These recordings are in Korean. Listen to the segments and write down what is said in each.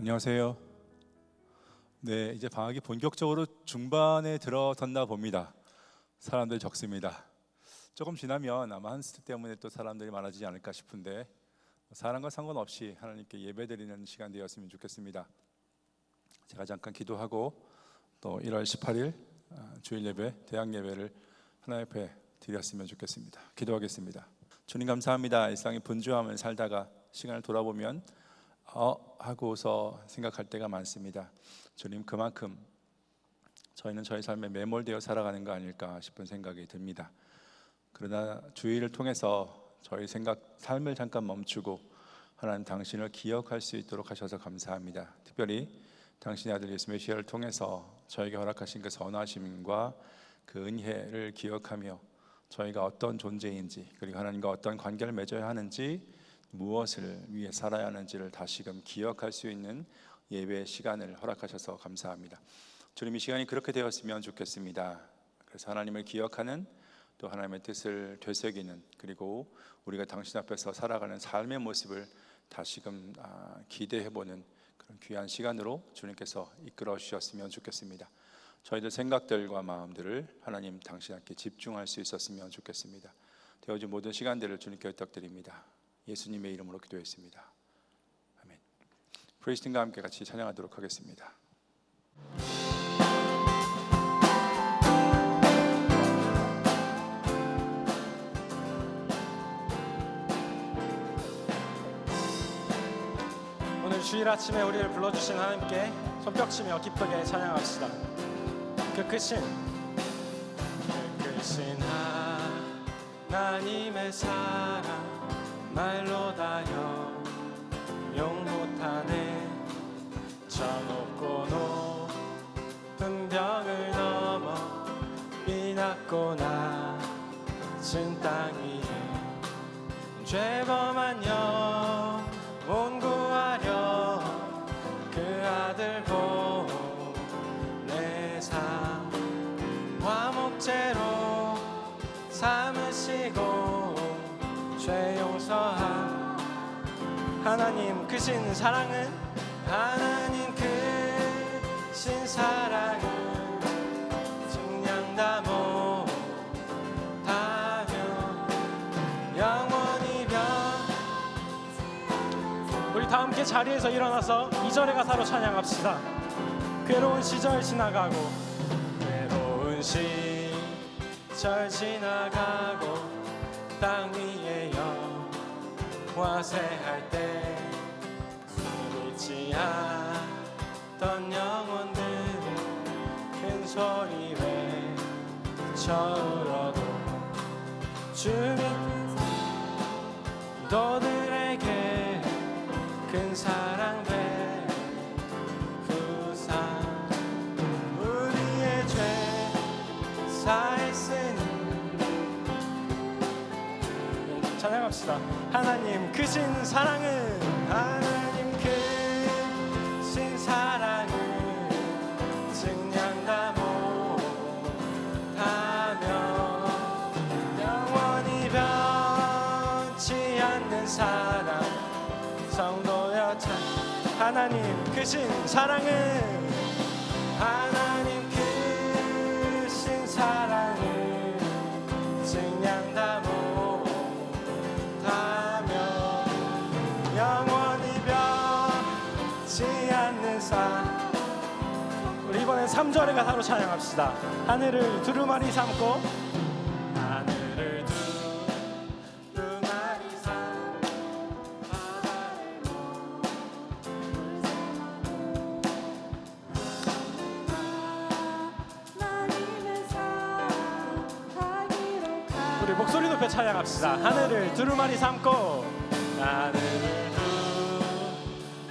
안녕하세요. 네, 이제 방학이 본격적으로 중반에 들어섰나 봅니다. 사람들이 적습니다. 조금 지나면 아마 한스 때문에 또 사람들이 많아지지 않을까 싶은데 사람과 상관없이 하나님께 예배드리는 시간 되었으면 좋겠습니다. 제가 잠깐 기도하고 또 1월 18일 주일 예배, 대학 예배를 하나님 앞에 드렸으면 좋겠습니다. 기도하겠습니다. 주님 감사합니다. 일상의 분주함을 살다가 시간을 돌아보면 하고서 생각할 때가 많습니다. 주님, 그만큼 저희는 저희 삶에 매몰되어 살아가는 거 아닐까 싶은 생각이 듭니다. 그러나 주일을 통해서 저희 삶을 잠깐 멈추고 하나님 당신을 기억할 수 있도록 하셔서 감사합니다. 특별히 당신의 아들 예수 메시아를 통해서 저에게 허락하신 그 선하심과 그 은혜를 기억하며 저희가 어떤 존재인지, 그리고 하나님과 어떤 관계를 맺어야 하는지, 무엇을 위해 살아야 하는지를 다시금 기억할 수 있는 예배의 시간을 허락하셔서 감사합니다. 주님, 이 시간이 그렇게 되었으면 좋겠습니다. 그래서 하나님을 기억하는, 또 하나님의 뜻을 되새기는, 그리고 우리가 당신 앞에서 살아가는 삶의 모습을 다시금 기대해보는 그런 귀한 시간으로 주님께서 이끌어 주셨으면 좋겠습니다. 저희들 생각들과 마음들을 하나님 당신 앞에 집중할 수 있었으면 좋겠습니다. 되어진 모든 시간들을 주님께 부탁드립니다. 예수님의 이름으로 기도했습니다. 아멘. 프레이스팀과 함께 같이 찬양하도록 하겠습니다. 오늘 주일 아침에 우리를 불러주신 하나님께 손뼉치며 기쁘게 찬양합시다. 그 크신 하나님의 사랑 말로 다 형용 못하네. 저 높고 높은 벽을 넘어 이 낮고 낮은 땅 위에 죄범한 영혼 구하려 그 아들 보내사 화목제로 삼으시고 죄 용서함. 하나님 크신 사랑은, 하나님 크신 사랑은 증량 다 못하며 영원히 우리 다 함께 자리에서 일어나서 2절의 가사로 찬양합시다. 괴로운 시절 지나가고, 괴로운 시절 지나가고, 땅 위에 영화세할 때 믿지 않던 영혼들은 큰 소리 외쳐 울어도 주님 너들에게 큰 사랑 베푸사 우리의 죄 사했으니. 찬양합시다. 하나님 크신 사랑은, 하나님 크신 사랑은 증량 다 못하며 영원히 변치 않는 사랑 성도여 찬. 하나님 크신 사랑은, 하나님 크신 사랑은 증량 다 영원히 변치 않는 사. 우리 이번엔 3절의 가사로 찬양합시다. 하늘을 두루마리 삼고, 하늘을 두루마리 삼고 바다를 우리 목소리 높여 찬양합시다. 하늘을 두루마리 삼고, 하늘을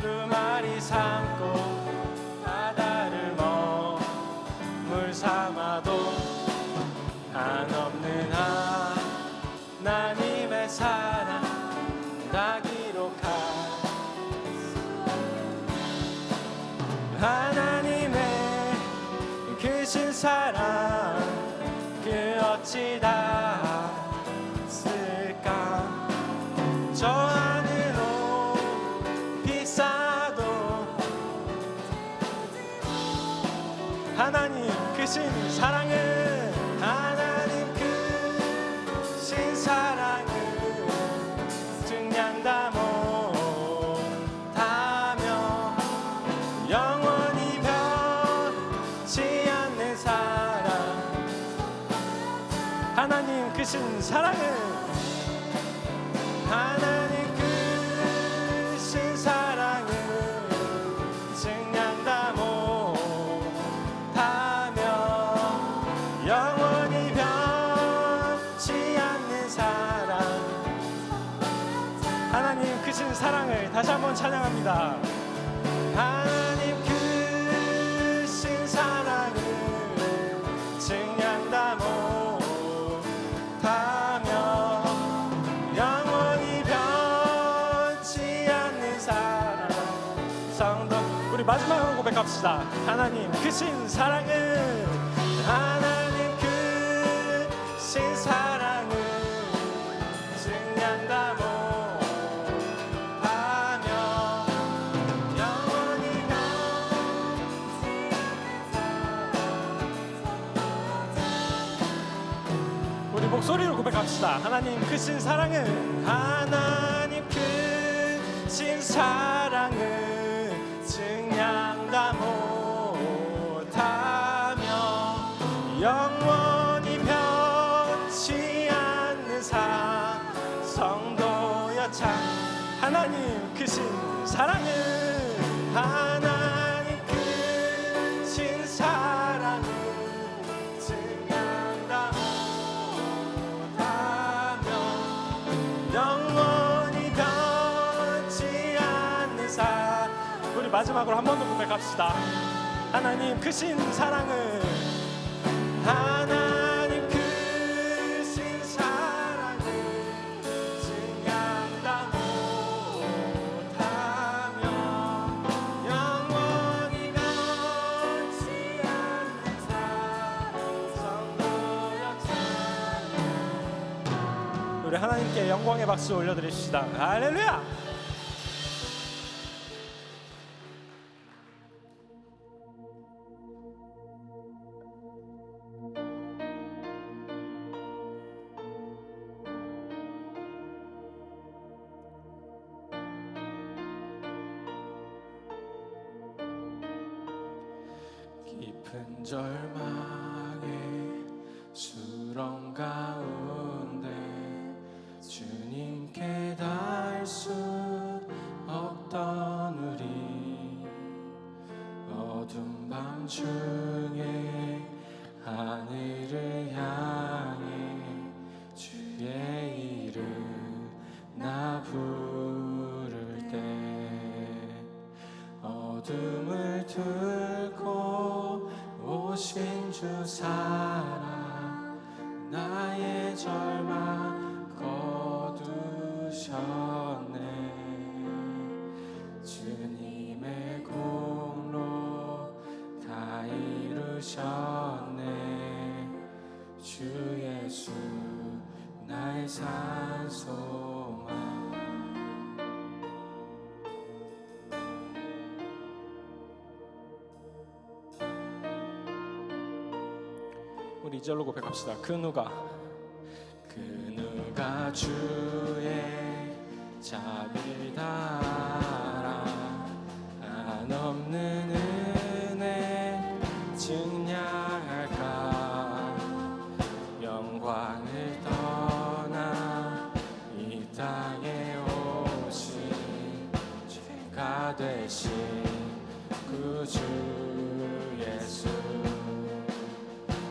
두루마리 삼고 바다를 물 삼아도 한없는 하나님의 사랑 다 기록하. 하나님의 크신 사랑 그 어찌 다 쓸까. 저 하늘 높이 쌓아도 크신 사랑은 하나님 크신 사랑은 증량다 못하며 영원히 변치 않는 사랑 하나님 크신 사랑은 하나님 크신 사랑은 증량다 못하며 영원히 변치 않는 사랑 하나님 크신 사랑을 다시 한번 찬양합니다. 하나님 크신 사랑은 증량다 못하며 영원히 변치 않는 사랑 성도 우리 마지막으로 고백합시다. 하나님 크신 사랑은 하나님 크신 사랑은 증량다 못하며 영원히 우리 목소리로 고백합시다. 하나님 크신 사랑은 하나님 크신 사랑은 증량다 못하며 영원히 변치 않는 성도여 참 하나님 크신 사랑은 하나님 크신 사랑은 증량다 못하며 영원히 변치 않는 우리 마지막으로 한 번 더 고백합시다. 하나님 크신 사랑은 하나님 크신 사랑은 증량다 못하며 영원히 변치 않는 성도여 찬양 우리 하나님께 영광의 박수 올려드립시다. 할렐루야. 깊은 절망의 수렁 가운데 주님께 닿을 수 없던 우리 어두운 밤 중에 하늘을 향해 주의 이름 나 부를 때 어둠을 뚫고 오신 주 사랑 나의 절망 거두셨네 주님의 공로 다 이루셨네 주 예수 나의 산소망 우리 2절로 고백합시다. 그 누가 주의 자비를 따라 한없는 은혜 증량할까 영광을 떠나 이 땅에 오신 죄가 되신 구주 예수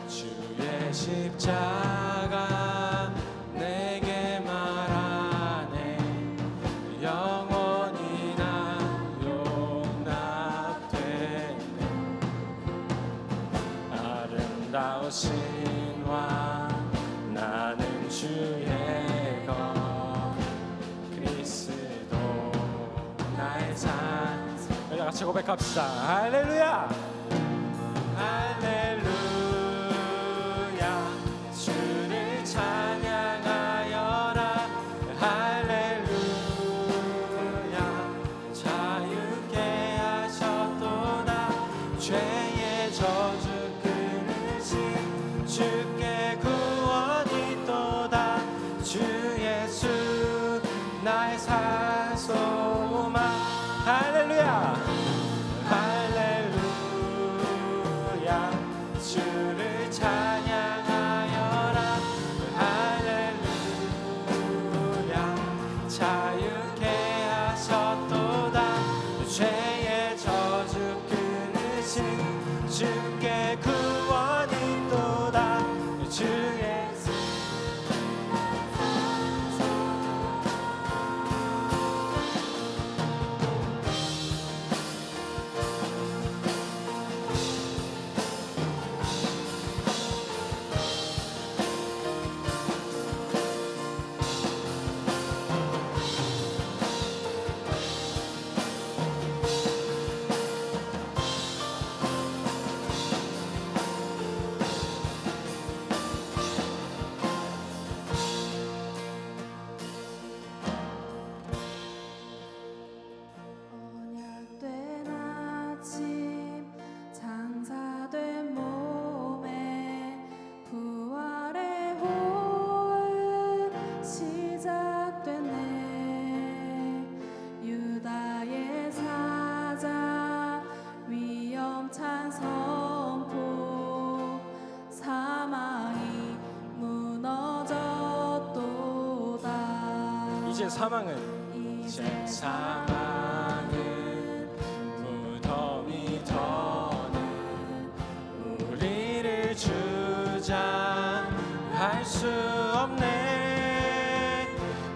주의 십자가 내게 말하네 영원히 나 용납되네 아름다우신 왕 나는 주의 것 그리스도 나의 산 우리 같이 고백합시다. 할렐루야 할렐루야 주를 찬양하여라 할렐루야 자유케 하셨도다 죄의 저주 끊으시고 할렐루야 할렐루야 주를 찬양하여라 할렐루야 자유케 하셨도다 죄의 저주 끊으신 주께 구원이 또다 주의 언약된 아침 장사된 몸에 부활의 호흡 시작됐네 유다의 사자 위험찬 선포 사망이 무너졌도다 이제 사망은 무덤이 더는 우리를 주장할 수 없네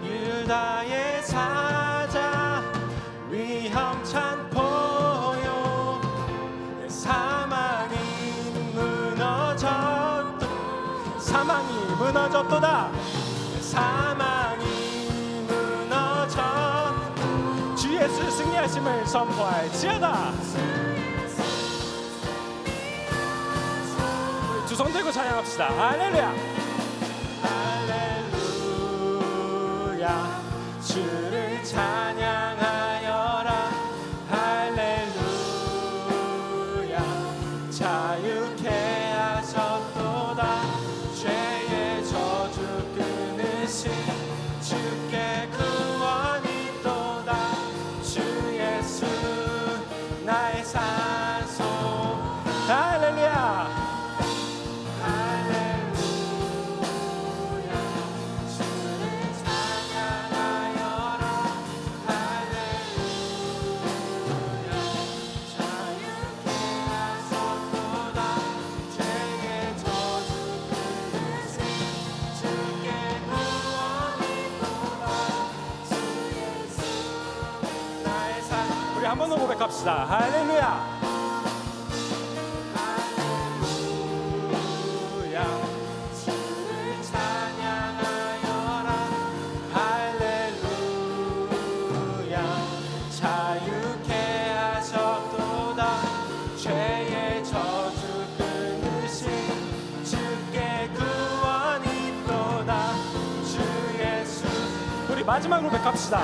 유다의 사자 위험찬 포효 사망이 무너졌도다 사망이 주 예수 승리하심을 선포할지어다 우리 두 손 들고 찬양합시다 할렐루야 할렐루야 주를 찬양하여라 할렐루야 자유케 하셨도다 죄의 저주 끊으신 주께 구원이 또다 주 예수 나의 산소 할렐루야 할렐루야 주를 찬양하여라 할렐루야 자유케 하셨도다 죄의 저주 끊으신 주께 구원이 또다 주 예수 나의 산 우리 한 번 더 고백합시다 할렐루야 할렐루야 주를 찬양하여라 할렐루야 자유케 하셨도다 죄의 저주 끊으신 주께 구원이 또다 주 예수 우리 마지막으로 고백합시다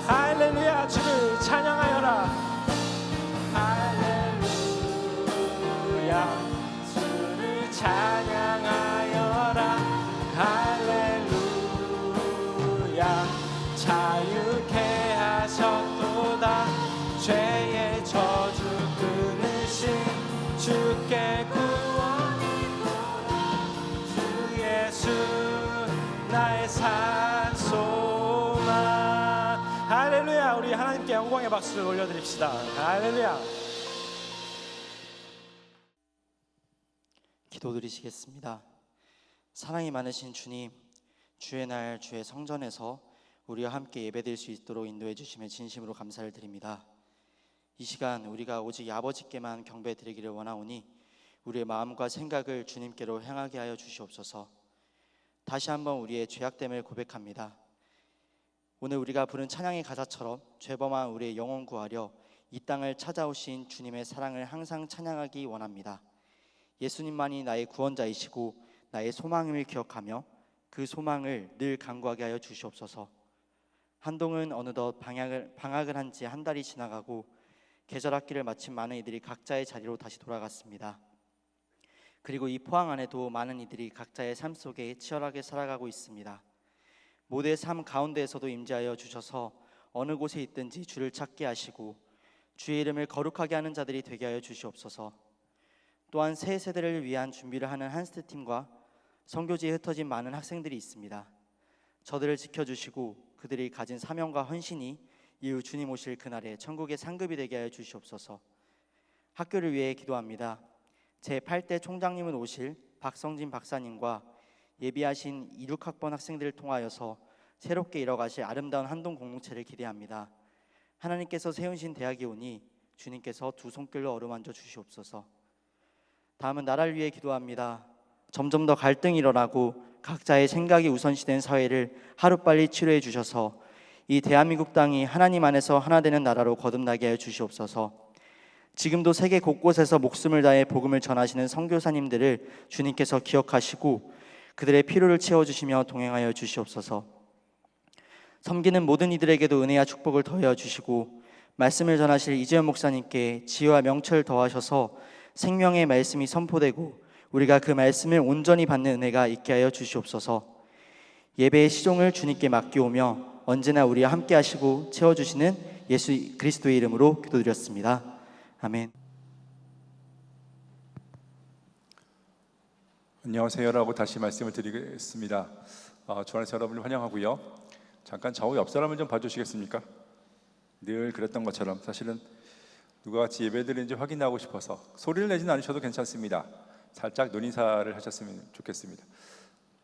할렐루야 주를 찬양하여라 할렐루야 주를 찬양하여라 할렐루야 자유케 하셨도다 죄의 저주 끊으신 주께 구원이 또다 주 예수 나의 산소만 할렐루야 우리 하나님께 영광의 박수를 올려드립시다 할렐루야 기도드리시겠습니다. 사랑이 많으신 주님, 주의 날 주의 성전에서 우리와 함께 예배드릴 수 있도록 인도해 주심에 진심으로 감사를 드립니다. 이 시간 우리가 오직 아버지께만 경배드리기를 원하오니 우리의 마음과 생각을 주님께로 향하게 하여 주시옵소서. 다시 한번 우리의 죄악됨을 고백합니다. 오늘 우리가 부른 찬양의 가사처럼 죄범한 우리의 영혼 구하려 이 땅을 찾아오신 주님의 사랑을 항상 찬양하기 원합니다. 예수님만이 나의 구원자이시고 나의 소망임을 기억하며 그 소망을 늘 간구하게 하여 주시옵소서. 한동은 어느덧 방학을 한 지 한 달이 지나가고 계절 학기를 마친 많은 이들이 각자의 자리로 다시 돌아갔습니다. 그리고 이 포항 안에도 많은 이들이 각자의 삶 속에 치열하게 살아가고 있습니다. 모두의 삶 가운데에서도 임재하여 주셔서 어느 곳에 있든지 주를 찾게 하시고 주의 이름을 거룩하게 하는 자들이 되게 하여 주시옵소서. 또한 새 세대를 위한 준비를 하는 한스트팀과 선교지에 흩어진 많은 학생들이 있습니다. 저들을 지켜주시고 그들이 가진 사명과 헌신이 이후 주님 오실 그날에 천국의 상급이 되게 하여 주시옵소서. 학교를 위해 기도합니다. 제8대 총장님은 오실 박성진 박사님과 예비하신 26학번 학생들을 통하여서 새롭게 이뤄가실 아름다운 한동 공동체를 기대합니다. 하나님께서 세우신 대학이 오니 주님께서 두 손길로 어루만져 주시옵소서. 다음은 나라를 위해 기도합니다. 점점 더 갈등이 일어나고 각자의 생각이 우선시된 사회를 하루빨리 치료해 주셔서 이 대한민국 땅이 하나님 안에서 하나 되는 나라로 거듭나게 하여 주시옵소서. 지금도 세계 곳곳에서 목숨을 다해 복음을 전하시는 선교사님들을 주님께서 기억하시고 그들의 필요를 채워주시며 동행하여 주시옵소서. 섬기는 모든 이들에게도 은혜와 축복을 더하여 주시고 말씀을 전하실 이재현 목사님께 지혜와 명철을 더하셔서 생명의 말씀이 선포되고 우리가 그 말씀을 온전히 받는 은혜가 있게 하여 주시옵소서. 예배의 시종을 주님께 맡기오며 언제나 우리와 함께 하시고 채워주시는 예수 그리스도의 이름으로 기도드렸습니다. 아멘. 안녕하세요라고 다시 말씀을 드리겠습니다. 주 안에서 여러분을 환영하고요. 잠깐 좌우 옆 사람을 좀 봐주시겠습니까? 늘 그랬던 것처럼 사실은 누가 같이 예배드리는지 확인하고 싶어서 소리를 내지는 않으셔도 괜찮습니다. 살짝 눈인사를 하셨으면 좋겠습니다.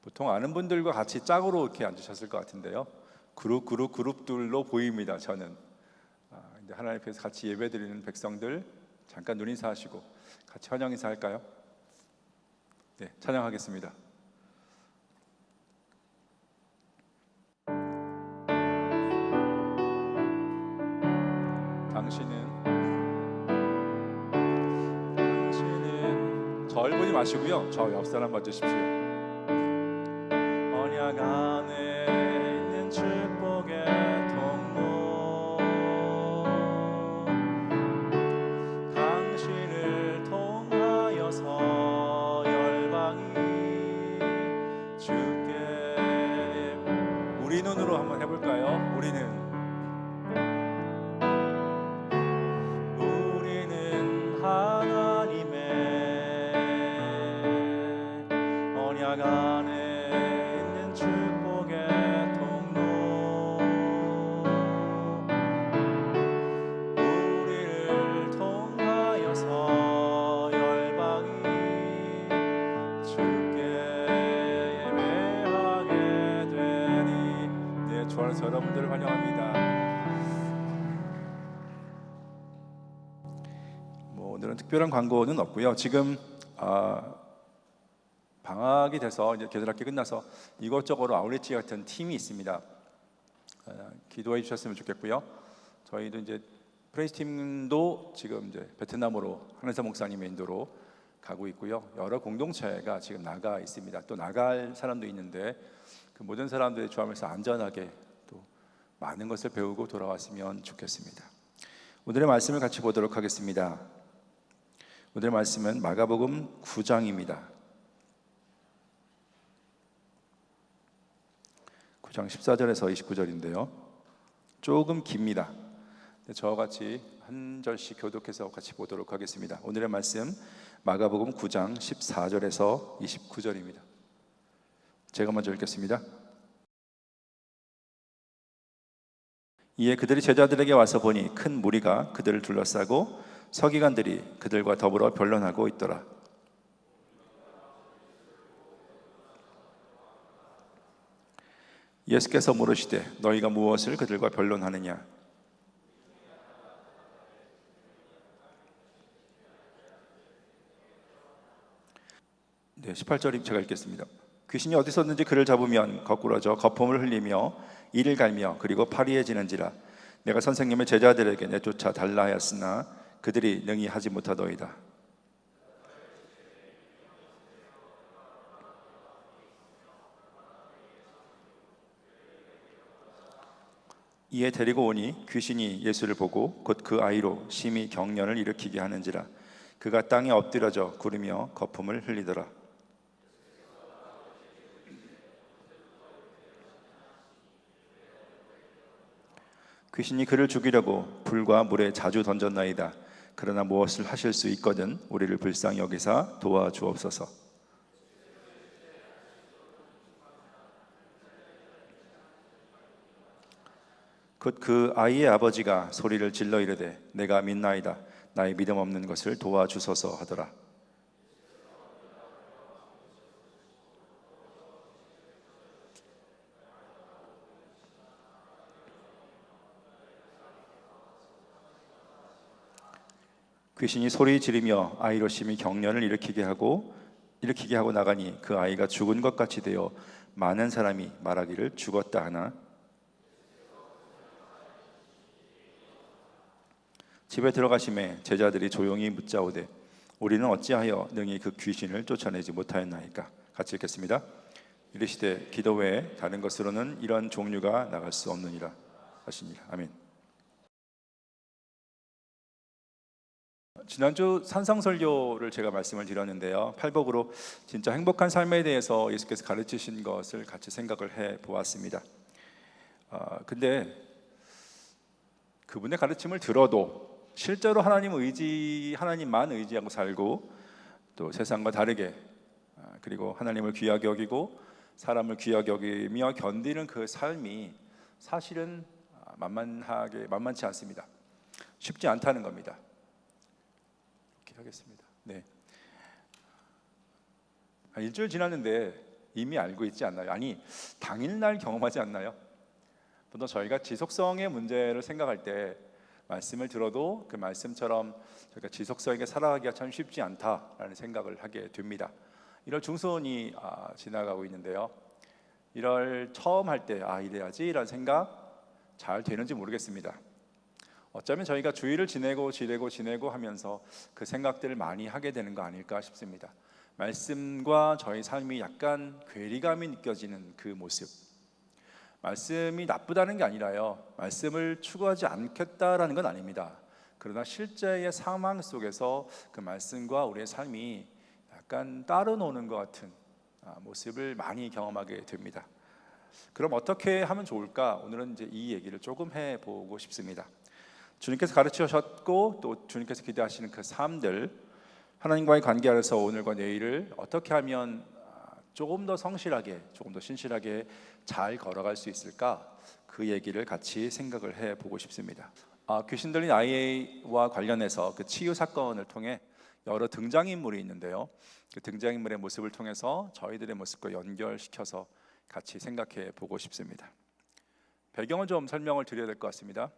보통 아는 분들과 같이 짝으로 이렇게 앉으셨을 것 같은데요. 그룹들로 보입니다. 저는 이제 하나님 앞에서 같이 예배드리는 백성들 잠깐 눈인사하시고 같이 환영 인사할까요? 네, 찬양하겠습니다. 당신은 저 얼굴이 마시고요. 저 옆 사람 봐주십시오. 언약 안에 있는 축복의 통로 당신을 통하여서 열방이 주께 우리 눈으로 한번 해볼까요? 우리는 하나님의 언약 안에 있는 축복의 통로 우리를 통하여서 열방이 주께 예배하게 되니 네, 주 안에서 여러분들을 환영합니다. 오늘은 특별한 광고는 없고요. 지금 방학이 돼서 이제 계절학기 끝나서 이것저것 아울렛지 같은 팀이 있습니다. 기도해 주셨으면 좋겠고요. 저희도 이제 프레이스 팀도 지금 이제 베트남으로 한혜사 목사님의 인도로 가고 있고요. 여러 공동체가 지금 나가 있습니다. 또 나갈 사람도 있는데 그 모든 사람들이 주 안에서 안전하게 또 많은 것을 배우고 돌아왔으면 좋겠습니다. 오늘의 말씀을 같이 보도록 하겠습니다. 오늘 말씀은 마가복음 9장입니다. 9장 14절에서 29절인데요. 조금 깁니다. 저와 같이 한 절씩 교독해서 같이 보도록 하겠습니다. 오늘의 말씀 마가복음 9장 14절에서 29절입니다. 제가 먼저 읽겠습니다. 이에 그들이 제자들에게 와서 보니 큰 무리가 그들을 둘러싸고 서기관들이 그들과 더불어 변론하고 있더라. 예수께서 물으시되 너희가 무엇을 그들과 변론하느냐? 네, 18절 제가 읽겠습니다. 귀신이 어디서든지 그를 잡으면 거꾸러져 거품을 흘리며 이를 갈며 그리고 파리해지는지라. 내가 선생님의 제자들에게 내쫓아 달라 하였으나 그들이 능히 하지 못하더이다. 이에 데리고 오니 귀신이 예수를 보고 곧 그 아이로 심히 경련을 일으키게 하는지라. 그가 땅에 엎드려져 구르며 거품을 흘리더라. 귀신이 그를 죽이려고 불과 물에 자주 던졌나이다. 그러나 무엇을 하실 수 있거든 우리를 불쌍히 여기사 도와주옵소서. 곧 그 아이의 아버지가 소리를 질러 이르되 내가 믿나이다. 나의 믿음 없는 것을 도와주소서 하더라. 귀신이 소리 지르며 아이로 심히 경련을 일으키게 하고 나가니 그 아이가 죽은 것 같이 되어 많은 사람이 말하기를 죽었다 하나 집에 들어가심에 제자들이 조용히 묻자오되 우리는 어찌하여 능히 그 귀신을 쫓아내지 못하였나이까. 같이 읽겠습니다. 이르시되 기도 외에 다른 것으로는 이런 종류가 나갈 수 없느니라 하시니라. 아멘. 지난주 산상설교를 제가 말씀을 드렸는데요, 팔복으로 진짜 행복한 삶에 대해서 예수께서 가르치신 것을 같이 생각을 해 보았습니다. 근데 그분의 가르침을 들어도 실제로 하나님만 의지하고 살고 또 세상과 다르게 그리고 하나님을 귀하게 여기고 사람을 귀하게 여기며 견디는 그 삶이 사실은 만만치 않습니다. 쉽지 않다는 겁니다. 이렇게 하겠습니다. 네. 일주일 지났는데 이미 알고 있지 않나요? 아니, 당일날 경험하지 않나요? 보통 저희가 지속성의 문제를 생각할 때 말씀을 들어도 그 말씀처럼 저희가 지속성있게 살아가기가 참 쉽지 않다라는 생각을 하게 됩니다. 1월 중순이 지나가고 있는데요, 1월 처음 할 때 이래야지 라는 생각 잘 되는지 모르겠습니다. 어쩌면 저희가 주일을 지내고 하면서 그 생각들을 많이 하게 되는 거 아닐까 싶습니다. 말씀과 저희 삶이 약간 괴리감이 느껴지는 그 모습. 말씀이 나쁘다는 게 아니라요, 말씀을 추구하지 않겠다라는 건 아닙니다. 그러나 실제의 상황 속에서 그 말씀과 우리의 삶이 약간 따로 노는 것 같은 모습을 많이 경험하게 됩니다. 그럼 어떻게 하면 좋을까? 오늘은 이제 이 얘기를 조금 해보고 싶습니다. 주님께서 가르치셨고 또 주님께서 기대하시는 그 삶들, 하나님과의 관계 안에서 오늘과 내일을 어떻게 하면 조금 더 성실하게, 조금 더 신실하게 잘 걸어갈 수 있을까? 그 얘기를 같이 생각을 해보고 싶습니다. 귀신 들린 아이와 관련해서 그 치유 사건을 통해 여러 등장인물이 있는데요, 그 등장인물의 모습을 통해서 저희들의 모습과 연결시켜서 같이 생각해 보고 싶습니다. 배경을 좀 설명을 드려야 될 것 같습니다.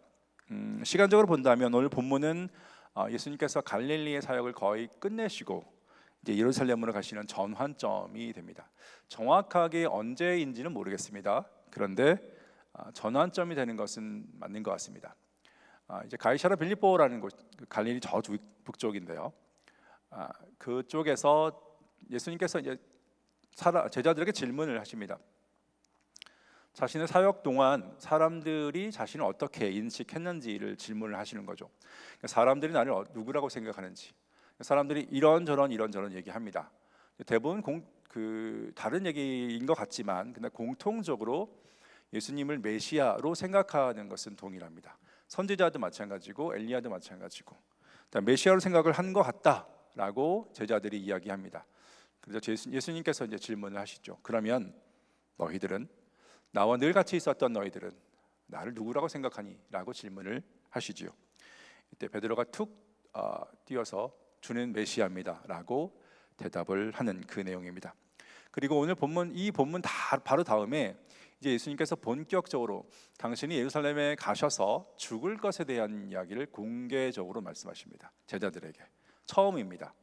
시간적으로 본다면 오늘 본문은 예수님께서 갈릴리의 사역을 거의 끝내시고 이제 예루살렘으로 가시는 전환점이 됩니다. 정확하게 언제인지는 모르겠습니다. 그런데 전환점이 되는 것은 맞는 것 같습니다. 이제 가이사랴 빌립보라는 곳, 갈릴리 저북쪽인데요, 그쪽에서 예수님께서 이제 제자들에게 질문을 하십니다. 자신의 사역 동안 사람들이 자신을 어떻게 인식했는지를 질문을 하시는 거죠. 사람들이 나를 누구라고 생각하는지, 사람들이 이런저런 얘기합니다. 대부분 다른 얘기인 것 같지만 근데 공통적으로 예수님을 메시아로 생각하는 것은 동일합니다. 선지자도 마찬가지고 엘리야도 마찬가지고 메시아로 생각을 한 것 같다라고 제자들이 이야기합니다. 그래서 예수님께서 이제 질문을 하시죠. 그러면 너희들은, 나와 늘 같이 있었던 너희들은 나를 누구라고 생각하니? 라고 질문을 하시지요. 이때 베드로가 툭 뛰어서 주는 메시아입니다 라고 대답을 하는 그 내용입니다. 그리고 오늘 이 본문 바로 다음에 이제 예수님께서 본격적으로 당신이 예루살렘에 가셔서 죽을 것에 대한 이야기를 공개적으로 말씀하십니다. 제자들에게 처음입니다.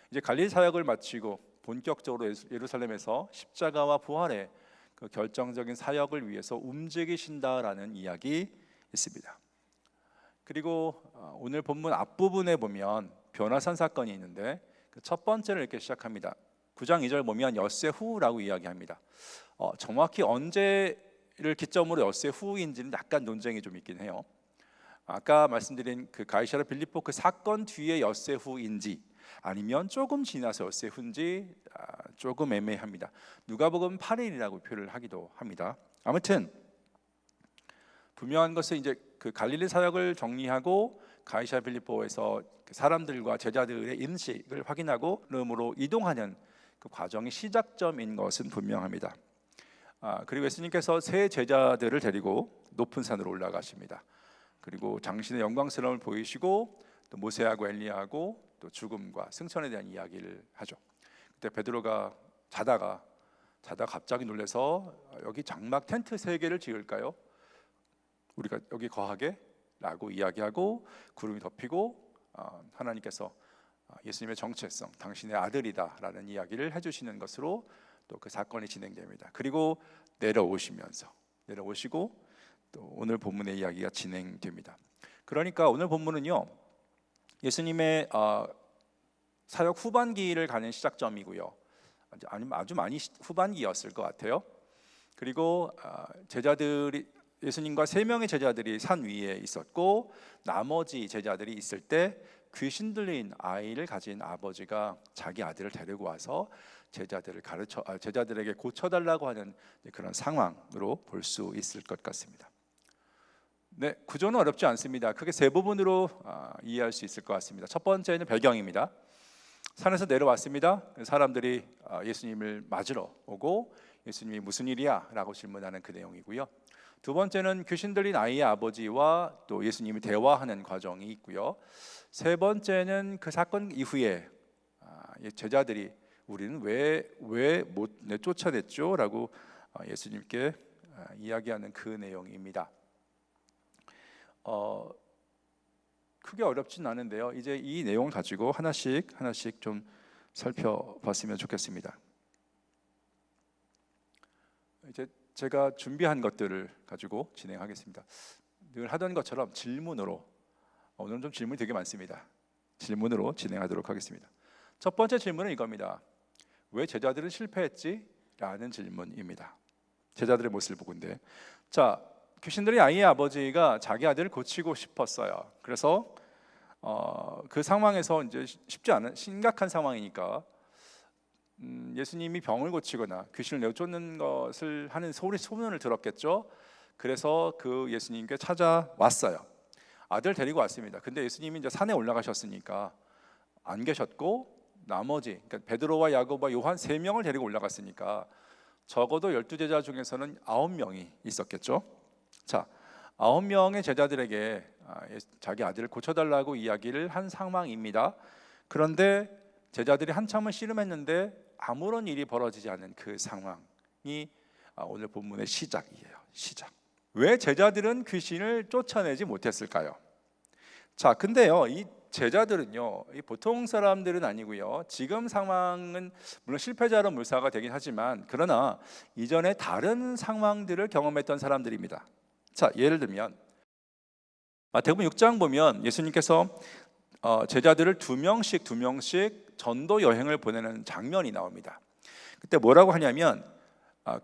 이제 갈릴리 사역을 마치고 본격적으로 예루살렘에서 십자가와 부활의 그 결정적인 사역을 위해서 움직이신다라는 이야기 있습니다. 그리고 오늘 본문 앞부분에 보면 변화산 사건이 있는데 그 첫 번째를 이렇게 시작합니다. 9장 2절 보면 엿새 후라고 이야기합니다. 정확히 언제를 기점으로 엿새 후인지는 약간 논쟁이 좀 있긴 해요. 아까 말씀드린 그 가이사랴 빌립보 그 사건 뒤에 엿새 후인지 아니면 조금 지나서 엿새 후인지 조금 애매합니다. 누가복음 8일이라고 표현을 하기도 합니다. 아무튼 분명한 것은 이제 그 갈릴리 사역을 정리하고 가이사 빌립보에서 사람들과 제자들의 인식을 확인하고 름으로 이동하는 그 과정의 시작점인 것은 분명합니다. 그리고 예수님께서 세 제자들을 데리고 높은 산으로 올라가십니다. 그리고 당신의 영광스러움을 보이시고 또 모세하고 엘리야하고 또 죽음과 승천에 대한 이야기를 하죠. 그때 베드로가 자다가 갑자기 놀라서 여기 장막 텐트 3개를 지을까요? 우리가 여기 거하게? 라고 이야기하고 구름이 덮이고 하나님께서 예수님의 정체성, 당신의 아들이다 라는 이야기를 해주시는 것으로 또 그 사건이 진행됩니다. 그리고 내려오시고 또 오늘 본문의 이야기가 진행됩니다. 그러니까 오늘 본문은요, 예수님의 사역 후반기를 가는 시작점이고요. 아주 많이 후반기였을 것 같아요. 그리고 예수님과 3명의 제자들이 산 위에 있었고 나머지 제자들이 있을 때 귀신 들린 아이를 가진 아버지가 자기 아들을 데리고 와서 제자들에게 고쳐달라고 하는 그런 상황으로 볼 수 있을 것 같습니다. 네, 구조는 어렵지 않습니다. 크게 3부분으로 이해할 수 있을 것 같습니다. 첫 번째는 배경입니다. 산에서 내려왔습니다. 사람들이 예수님을 맞으러 오고 예수님이 무슨 일이야? 라고 질문하는 그 내용이고요. 두 번째는 귀신 들린 아이의 아버지와 또 예수님이 대화하는 과정이 있고요. 세 번째는 그 사건 이후에 제자들이 우리는 왜 못 쫓아냈죠? 라고 예수님께 이야기하는 그 내용입니다. 크게 어렵진 않은데요. 이제 이 내용을 가지고 하나씩 좀 살펴봤으면 좋겠습니다. 이제 제가 준비한 것들을 가지고 진행하겠습니다. 늘 하던 것처럼 질문으로, 오늘은 좀 질문이 되게 많습니다. 질문으로 진행하도록 하겠습니다. 첫 번째 질문은 이겁니다. 왜 제자들은 실패했지? 라는 질문입니다. 제자들의 모습을 보고인데, 자, 귀신들의 아이의 아버지가 자기 아들을 고치고 싶었어요. 그래서 그 상황에서 이제 쉽지 않은 심각한 상황이니까 예수님이 병을 고치거나 귀신을 내쫓는 것을 하는 소문을 들었겠죠. 그래서 그 예수님께 찾아왔어요. 아들 데리고 왔습니다. 근데 예수님이 이제 산에 올라가셨으니까 안 계셨고 나머지 그러니까 베드로와 야고보와 요한 3명을 데리고 올라갔으니까 적어도 12제자 중에서는 9명이 있었겠죠. 자, 9명의 제자들에게 자기 아들을 고쳐달라고 이야기를 한 상황입니다. 그런데 제자들이 한참을 씨름했는데 아무런 일이 벌어지지 않은 그 상황이 오늘 본문의 시작이에요. 시작. 왜 제자들은 귀신을 쫓아내지 못했을까요? 자, 근데요, 이 제자들은요, 이 보통 사람들은 아니고요. 지금 상황은 물론 실패자로 묘사가 되긴 하지만 그러나 이전에 다른 상황들을 경험했던 사람들입니다. 자, 예를 들면 마태복음 6장 보면 예수님께서 제자들을 2명씩 전도 여행을 보내는 장면이 나옵니다. 그때 뭐라고 하냐면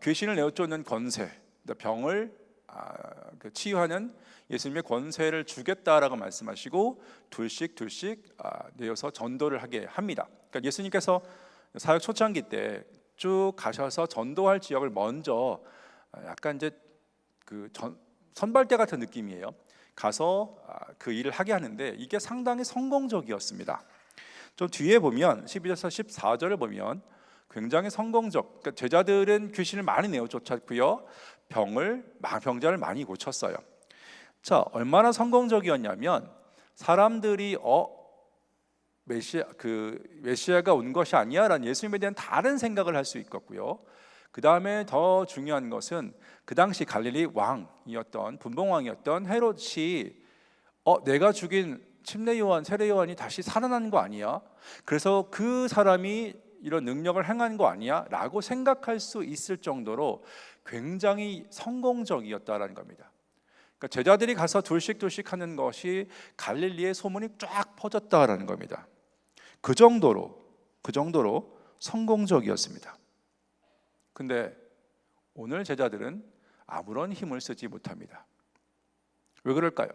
귀신을 내쫓는 권세, 병을 치유하는 예수님의 권세를 주겠다라고 말씀하시고 둘씩 내어서 전도를 하게 합니다. 그러니까 예수님께서 사역 초창기 때 쭉 가셔서 전도할 지역을 먼저 약간 이제 선발대 같은 느낌이에요. 가서 그 일을 하게 하는데 이게 상당히 성공적이었습니다. 좀 뒤에 보면 12절에서 14절을 보면 굉장히 성공적. 그러니까 제자들은 귀신을 많이 내어 쫓았고요. 병자를 많이 고쳤어요. 자, 얼마나 성공적이었냐면 사람들이 메시아가 온 것이 아니야라는 예수님에 대한 다른 생각을 할 수 있었고요. 그 다음에 더 중요한 것은 그 당시 갈릴리 왕이었던 분봉왕이었던 헤롯이 내가 죽인 침례 요한, 세례 요한이 다시 살아난 거 아니야? 그래서 그 사람이 이런 능력을 행한 거 아니야? 라고 생각할 수 있을 정도로 굉장히 성공적이었다라는 겁니다. 그러니까 제자들이 가서 둘씩 하는 것이 갈릴리의 소문이 쫙 퍼졌다라는 겁니다. 그 정도로 성공적이었습니다. 근데 오늘 제자들은 아무런 힘을 쓰지 못합니다. 왜 그럴까요?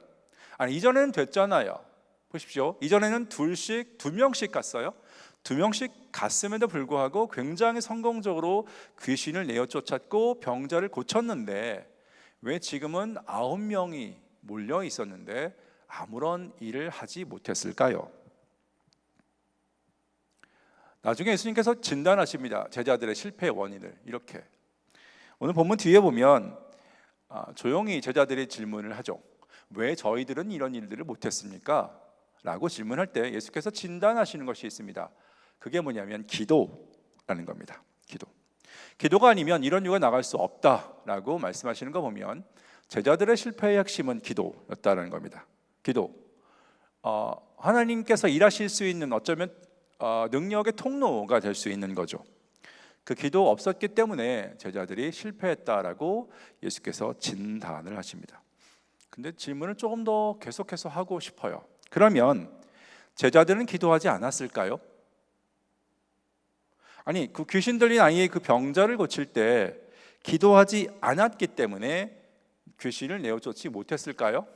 아니, 이전에는 됐잖아요. 보십시오. 이전에는 2명씩 갔어요. 2명씩 갔음에도 불구하고 굉장히 성공적으로 귀신을 내어 쫓았고 병자를 고쳤는데 왜 지금은 9명이 몰려 있었는데 아무런 일을 하지 못했을까요? 나중에 예수님께서 진단하십니다. 제자들의 실패의 원인을 이렇게. 오늘 본문 뒤에 보면 조용히 제자들이 질문을 하죠. 왜 저희들은 이런 일들을 못했습니까? 라고 질문할 때 예수께서 진단하시는 것이 있습니다. 그게 뭐냐면 기도라는 겁니다. 기도가 아니면 이런 이유가 나갈 수 없다라고 말씀하시는 거 보면 제자들의 실패의 핵심은 기도였다는 겁니다. 기도. 하나님께서 일하실 수 있는 어쩌면 능력의 통로가 될 수 있는 거죠. 그 기도 없었기 때문에 제자들이 실패했다라고 예수께서 진단을 하십니다. 근데 질문을 조금 더 계속해서 하고 싶어요. 그러면 제자들은 기도하지 않았을까요? 아니, 그 귀신 들린 아이의 그 병자를 고칠 때 기도하지 않았기 때문에 귀신을 내어쫓지 못했을까요?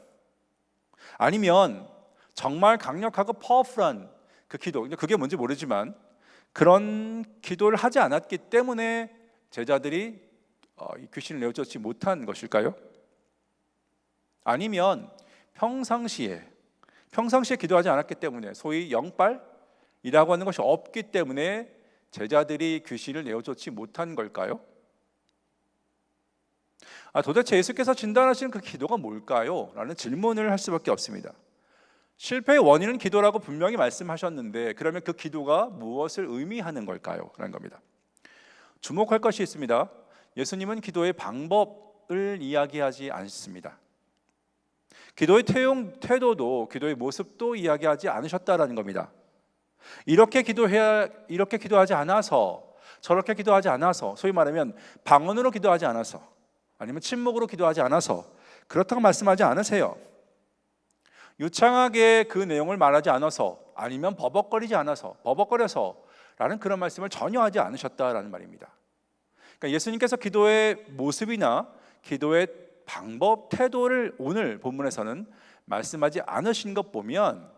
아니면 정말 강력하고 파워풀한 그 기도, 그게 뭔지 모르지만 그런 기도를 하지 않았기 때문에 제자들이 귀신을 내어쫓지 못한 것일까요? 아니면 평상시에 기도하지 않았기 때문에 소위 영빨이라고 하는 것이 없기 때문에 제자들이 귀신을 내어쫓지 못한 걸까요? 도대체 예수께서 진단하시는 그 기도가 뭘까요? 라는 질문을 할 수밖에 없습니다. 실패의 원인은 기도라고 분명히 말씀하셨는데 그러면 그 기도가 무엇을 의미하는 걸까요? 라는 겁니다. 주목할 것이 있습니다. 예수님은 기도의 방법을 이야기하지 않습니다. 기도의 태도도 기도의 모습도 이야기하지 않으셨다라는 겁니다. 이렇게 기도하지 않아서, 저렇게 기도하지 않아서, 소위 말하면 방언으로 기도하지 않아서, 아니면 침묵으로 기도하지 않아서 그렇다고 말씀하지 않으세요. 유창하게 그 내용을 말하지 않아서, 아니면 버벅거려서 라는 그런 말씀을 전혀 하지 않으셨다라는 말입니다. 그러니까 예수님께서 기도의 모습이나 기도의 방법, 태도를 오늘 본문에서는 말씀하지 않으신 것 보면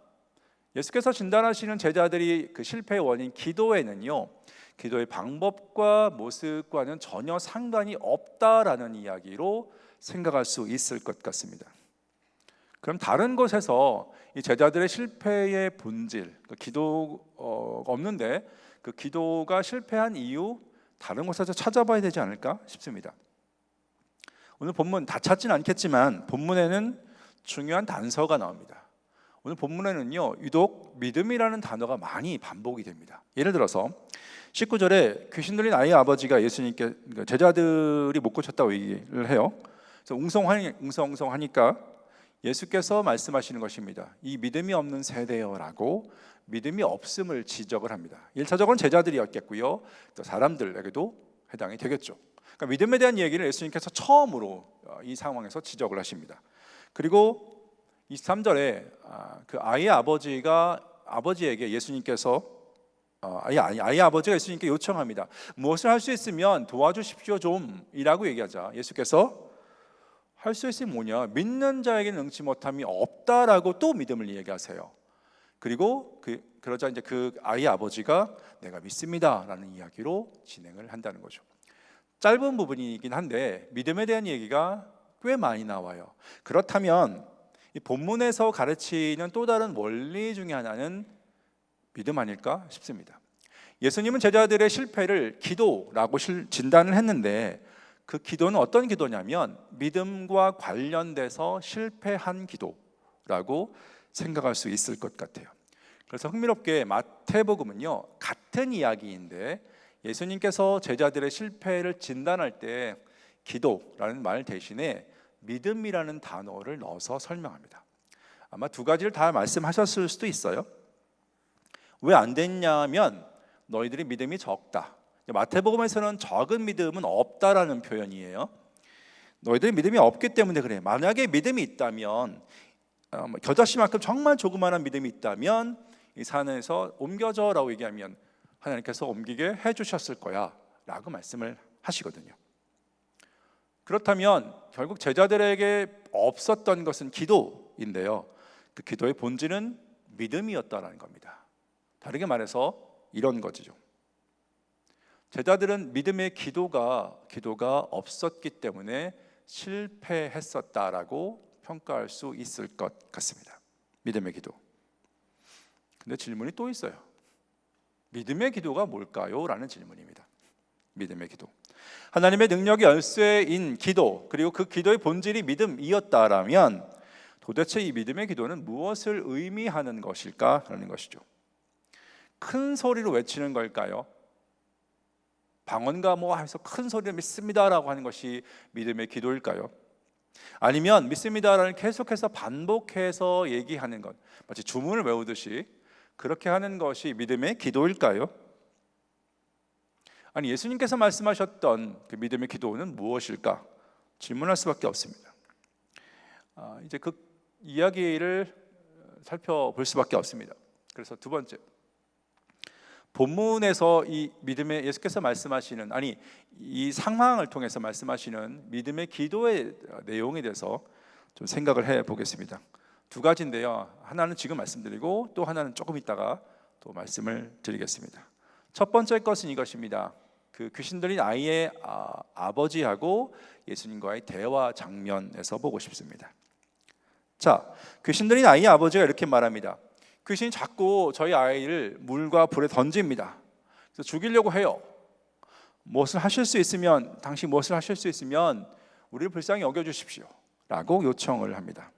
예수께서 진단하시는 제자들이 그 실패의 원인 기도에는요, 기도의 방법과 모습과는 전혀 상관이 없다라는 이야기로 생각할 수 있을 것 같습니다. 그럼 다른 곳에서 이 제자들의 실패의 본질, 기도가 없는데 그 기도가 실패한 이유 다른 곳에서 찾아봐야 되지 않을까 싶습니다. 오늘 본문 다 찾지는 않겠지만 본문에는 중요한 단서가 나옵니다. 오늘 본문에는요, 유독 믿음이라는 단어가 많이 반복이 됩니다. 예를 들어서 19절에 귀신 들린 아이의 아버지가 예수님께 제자들이 못 고쳤다고 얘기를 해요. 그래서 웅성하니까 예수께서 말씀하시는 것입니다. 이 믿음이 없는 세대여라고 믿음이 없음을 지적을 합니다. 1차적으로는 제자들이었겠고요, 또 사람들에게도 해당이 되겠죠. 그러니까 믿음에 대한 얘기를 예수님께서 처음으로 이 상황에서 지적을 하십니다. 그리고 23절에 그 아이의 아버지에게 예수님께서 아이의 아버지가 예수님께 요청합니다. 무엇을 할 수 있으면 도와주십시오 좀이라고 얘기하자 예수께서 할 수 있으면 뭐냐, 믿는 자에게는 능치 못함이 없다라고 또 믿음을 얘기하세요. 그리고 그러자 이제 그 아이의 아버지가 내가 믿습니다라는 이야기로 진행을 한다는 거죠. 짧은 부분이긴 한데 믿음에 대한 얘기가 꽤 많이 나와요. 그렇다면 이 본문에서 가르치는 또 다른 원리 중에 하나는 믿음 아닐까 싶습니다. 예수님은 제자들의 실패를 기도라고 진단을 했는데 그 기도는 어떤 기도냐면 믿음과 관련돼서 실패한 기도라고 생각할 수 있을 것 같아요. 그래서 흥미롭게 마태복음은요, 같은 이야기인데 예수님께서 제자들의 실패를 진단할 때 기도라는 말 대신에 믿음이라는 단어를 넣어서 설명합니다. 아마 두 가지를 다 말씀하셨을 수도 있어요. 왜 안 됐냐면 너희들이 믿음이 적다. 마태복음에서는 적은 믿음은 없다라는 표현이에요. 너희들이 믿음이 없기 때문에 그래. 만약에 믿음이 있다면 겨자씨만큼 정말 조그마한 믿음이 있다면 이 산에서 옮겨져라고 얘기하면 하나님께서 옮기게 해주셨을 거야 라고 말씀을 하시거든요. 그렇다면 결국 제자들에게 없었던 것은 기도인데요, 그 기도의 본질은 믿음이었다라는 겁니다. 다르게 말해서 이런 거죠. 제자들은 믿음의 기도가 없었기 때문에 실패했었다라고 평가할 수 있을 것 같습니다. 믿음의 기도. 근데 질문이 또 있어요. 믿음의 기도가 뭘까요? 라는 질문입니다. 믿음의 기도. 하나님의 능력이 열쇠인 기도, 그리고 그 기도의 본질이 믿음이었다라면 도대체 이 믿음의 기도는 무엇을 의미하는 것일까? 라는 것이죠. 큰 소리로 외치는 걸까요? 방언과 뭐 해서 큰 소리로 믿습니다라고 하는 것이 믿음의 기도일까요? 아니면 믿습니다라는 계속해서 반복해서 얘기하는 것, 마치 주문을 외우듯이 그렇게 하는 것이 믿음의 기도일까요? 아니, 예수님께서 말씀하셨던 그 믿음의 기도는 무엇일까? 질문할 수밖에 없습니다. 이제 그 이야기를 살펴볼 수밖에 없습니다. 그래서 두 번째, 본문에서 이 믿음의 예수께서 말씀하시는, 아니 이 상황을 통해서 말씀하시는 믿음의 기도의 내용에 대해서 좀 생각을 해보겠습니다. 두 가지인데요, 하나는 지금 말씀드리고 또 하나는 조금 있다가 또 말씀을 드리겠습니다. 첫 번째 것은 이것입니다. 그 귀신 들린 아이의 아버지하고 예수님과의 대화 장면에서 보고 싶습니다. 자, 귀신 들린 아이의 아버지가 이렇게 말합니다. 귀신이 자꾸 저희 아이를 물과 불에 던집니다. 그래서 죽이려고 해요. 무엇을 하실 수 있으면, 당신 무엇을 하실 수 있으면 우리를 불쌍히 여겨주십시오 라고 요청을 합니다.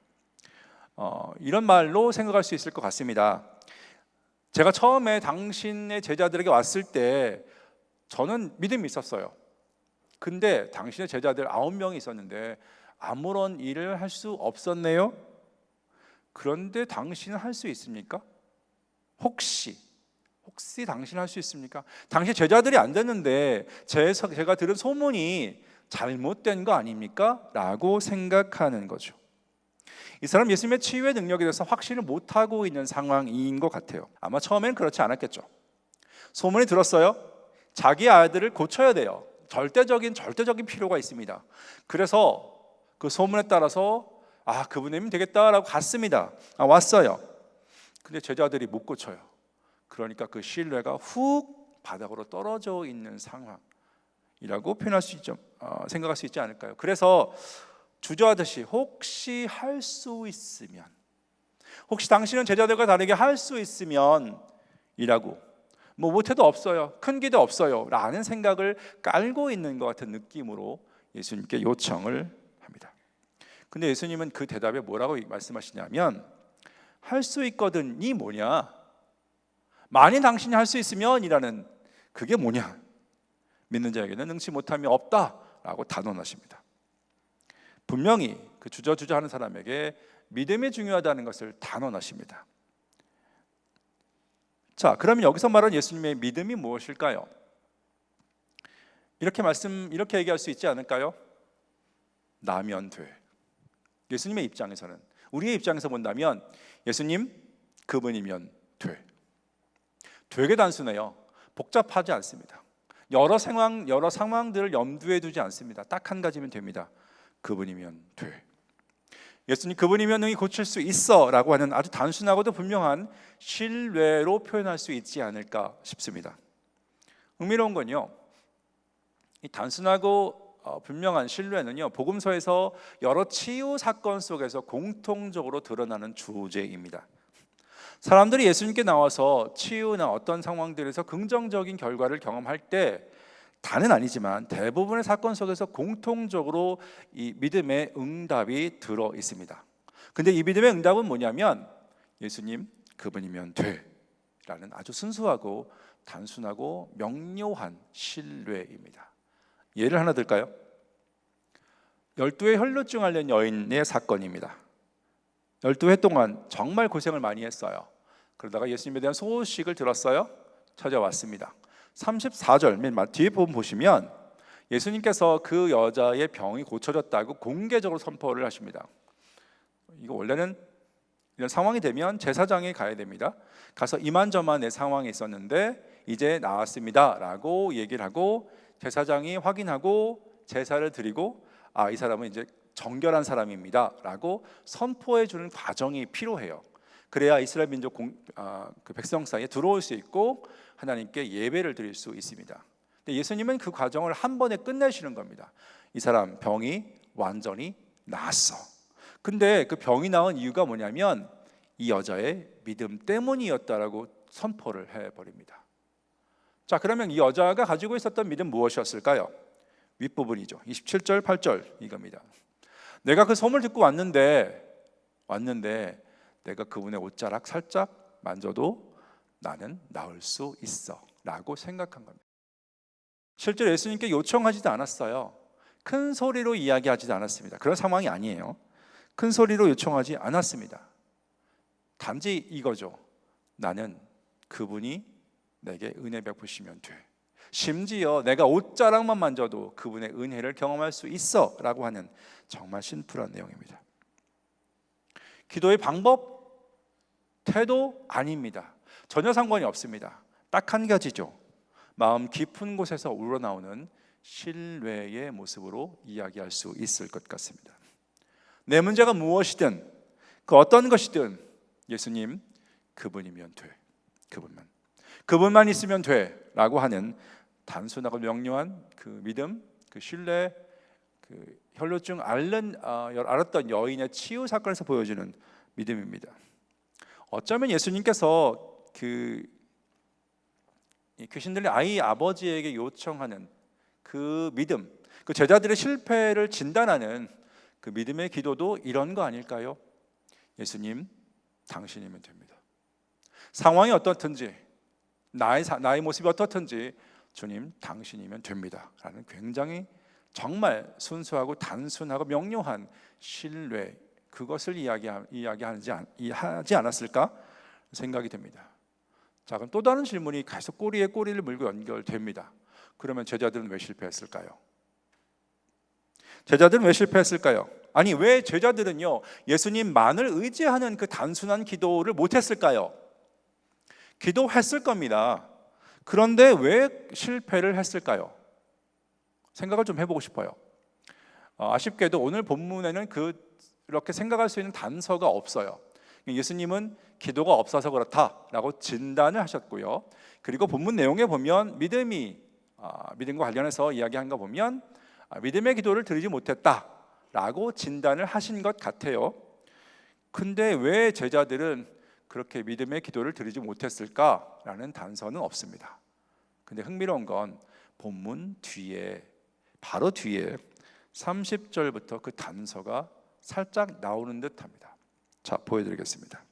이런 말로 생각할 수 있을 것 같습니다. 제가 처음에 당신의 제자들에게 왔을 때 저는 믿음이 있었어요. 근데 당신의 제자들 9명이 있었는데 아무런 일을 할 수 없었네요. 그런데 당신은 할 수 있습니까? 혹시 당신은 할 수 있습니까? 당신 제자들이 안 됐는데 제가 들은 소문이 잘못된 거 아닙니까? 라고 생각하는 거죠. 이 사람 예수님의 치유의 능력에 대해서 확신을 못하고 있는 상황인 것 같아요. 아마 처음에는 그렇지 않았겠죠. 소문이 들었어요. 자기 아들을 고쳐야 돼요. 절대적인 필요가 있습니다. 그래서 그 소문에 따라서 그분이면 되겠다라고 갔습니다. 왔어요. 근데 제자들이 못 고쳐요. 그러니까 그 신뢰가 훅 바닥으로 떨어져 있는 상황이라고 표현할 수 있죠. 생각할 수 있지 않을까요? 그래서 주저하듯이 혹시 할 수 있으면, 혹시 당신은 제자들과 다르게 할 수 있으면 이라고, 뭐 못해도 없어요, 큰 기도 없어요 라는 생각을 깔고 있는 것 같은 느낌으로 예수님께 요청을 합니다. 근데 예수님은 그 대답에 뭐라고 말씀하시냐면, 할 수 있거든이 뭐냐, 만일 당신이 할 수 있으면 이라는 그게 뭐냐, 믿는 자에게는 능치 못함이 없다라고 단언하십니다. 분명히 그 주저하는 사람에게 믿음이 중요하다는 것을 단언하십니다. 자, 그러면 여기서 말하는 예수님의 믿음이 무엇일까요? 이렇게 얘기할 수 있지 않을까요? 나면 돼. 예수님의 입장에서는, 우리의 입장에서 본다면 예수님 그분이면 돼. 되게 단순해요. 복잡하지 않습니다. 여러 상황들을 염두에 두지 않습니다. 딱 한 가지면 됩니다. 그분이면 돼. 예수님 그분이면 능히 고칠 수 있어 라고 하는 아주 단순하고도 분명한 신뢰로 표현할 수 있지 않을까 싶습니다. 흥미로운 건요, 이 단순하고 분명한 신뢰는요, 복음서에서 여러 치유 사건 속에서 공통적으로 드러나는 주제입니다. 사람들이 예수님께 나와서 치유나 어떤 상황들에서 긍정적인 결과를 경험할 때, 다는 아니지만 대부분의 사건 속에서 공통적으로 이 믿음의 응답이 들어 있습니다. 근데 이 믿음의 응답은 뭐냐면, 예수님 그분이면 돼 라는 아주 순수하고 단순하고 명료한 신뢰입니다. 예를 하나 들까요? 12회 혈루증 앓는 여인의 사건입니다. 12회 동안 정말 고생을 많이 했어요. 그러다가 예수님에 대한 소식을 들었어요. 찾아왔습니다. 34절 맨 뒤에 보시면 예수님께서 그 여자의 병이 고쳐졌다고 공개적으로 선포를 하십니다. 이거 원래는 이런 상황이 되면 제사장에 가야 됩니다. 가서 이만저만 내 상황이 있었는데 이제 나았습니다 라고 얘기를 하고, 제사장이 확인하고 제사를 드리고 이 사람은 이제 정결한 사람입니다 라고 선포해 주는 과정이 필요해요. 그래야 이스라엘 민족 그 백성 사이에 들어올 수 있고 하나님께 예배를 드릴 수 있습니다. 근데 예수님은 그 과정을 한 번에 끝내시는 겁니다. 이 사람 병이 완전히 나았어. 근데 그 병이 나은 이유가 뭐냐면 이 여자의 믿음 때문이었다라고 선포를 해버립니다. 자, 그러면 이 여자가 가지고 있었던 믿음 무엇이었을까요? 윗부분이죠. 27절 8절 이겁니다. 내가 그 소문을 듣고 왔는데 내가 그분의 옷자락 살짝 만져도 나는 나을 수 있어 라고 생각한 겁니다. 실제로 예수님께 요청하지도 않았어요. 큰 소리로 이야기하지도 않았습니다. 그런 상황이 아니에요. 큰 소리로 요청하지 않았습니다. 단지 이거죠. 나는 그분이 내게 은혜 베푸시면 돼. 심지어 내가 옷자락만 만져도 그분의 은혜를 경험할 수 있어 라고 하는 정말 심플한 내용입니다. 기도의 방법, 태도 아닙니다. 전혀 상관이 없습니다. 딱 한 가지죠. 마음 깊은 곳에서 우러나오는 신뢰의 모습으로 이야기할 수 있을 것 같습니다. 내 문제가 무엇이든 그 어떤 것이든 예수님 그분이면 돼. 그분만 있으면 돼 라고 하는 단순하고 명료한 그 믿음, 그 신뢰, 그 혈루증 앓았던 여인의 치유 사건에서 보여주는 믿음입니다. 어쩌면 예수님께서 그 귀신들이 아이 아버지에게 요청하는 그 믿음, 그 제자들의 실패를 진단하는 그 믿음의 기도도 이런 거 아닐까요? 예수님, 당신이면 됩니다. 상황이 어떻든지 나의 모습이 어떻든지 주님, 당신이면 됩니다 라는 굉장히 정말 순수하고 단순하고 명료한 신뢰, 그것을 이야기하지 않았을까 생각이 됩니다. 자, 그럼 또 다른 질문이 계속 꼬리에 꼬리를 물고 연결됩니다. 그러면 제자들은 왜 실패했을까요? 아니, 왜 제자들은요 예수님만을 의지하는 그 단순한 기도를 못했을까요? 기도했을 겁니다. 그런데 왜 실패를 했을까요? 생각을 좀 해보고 싶어요. 아쉽게도 오늘 본문에는 그렇게 생각할 수 있는 단서가 없어요. 예수님은 기도가 없어서 그렇다라고 진단을 하셨고요. 그리고 본문 내용에 보면 믿음과 관련해서 이야기한 거 보면 믿음의 기도를 드리지 못했다라고 진단을 하신 것 같아요. 근데 왜 제자들은 그렇게 믿음의 기도를 드리지 못했을까라는 단서는 없습니다. 근데 흥미로운 건 본문 뒤에, 바로 뒤에 30절부터 그 단서가 살짝 나오는 듯합니다. 자, 보여드리겠습니다.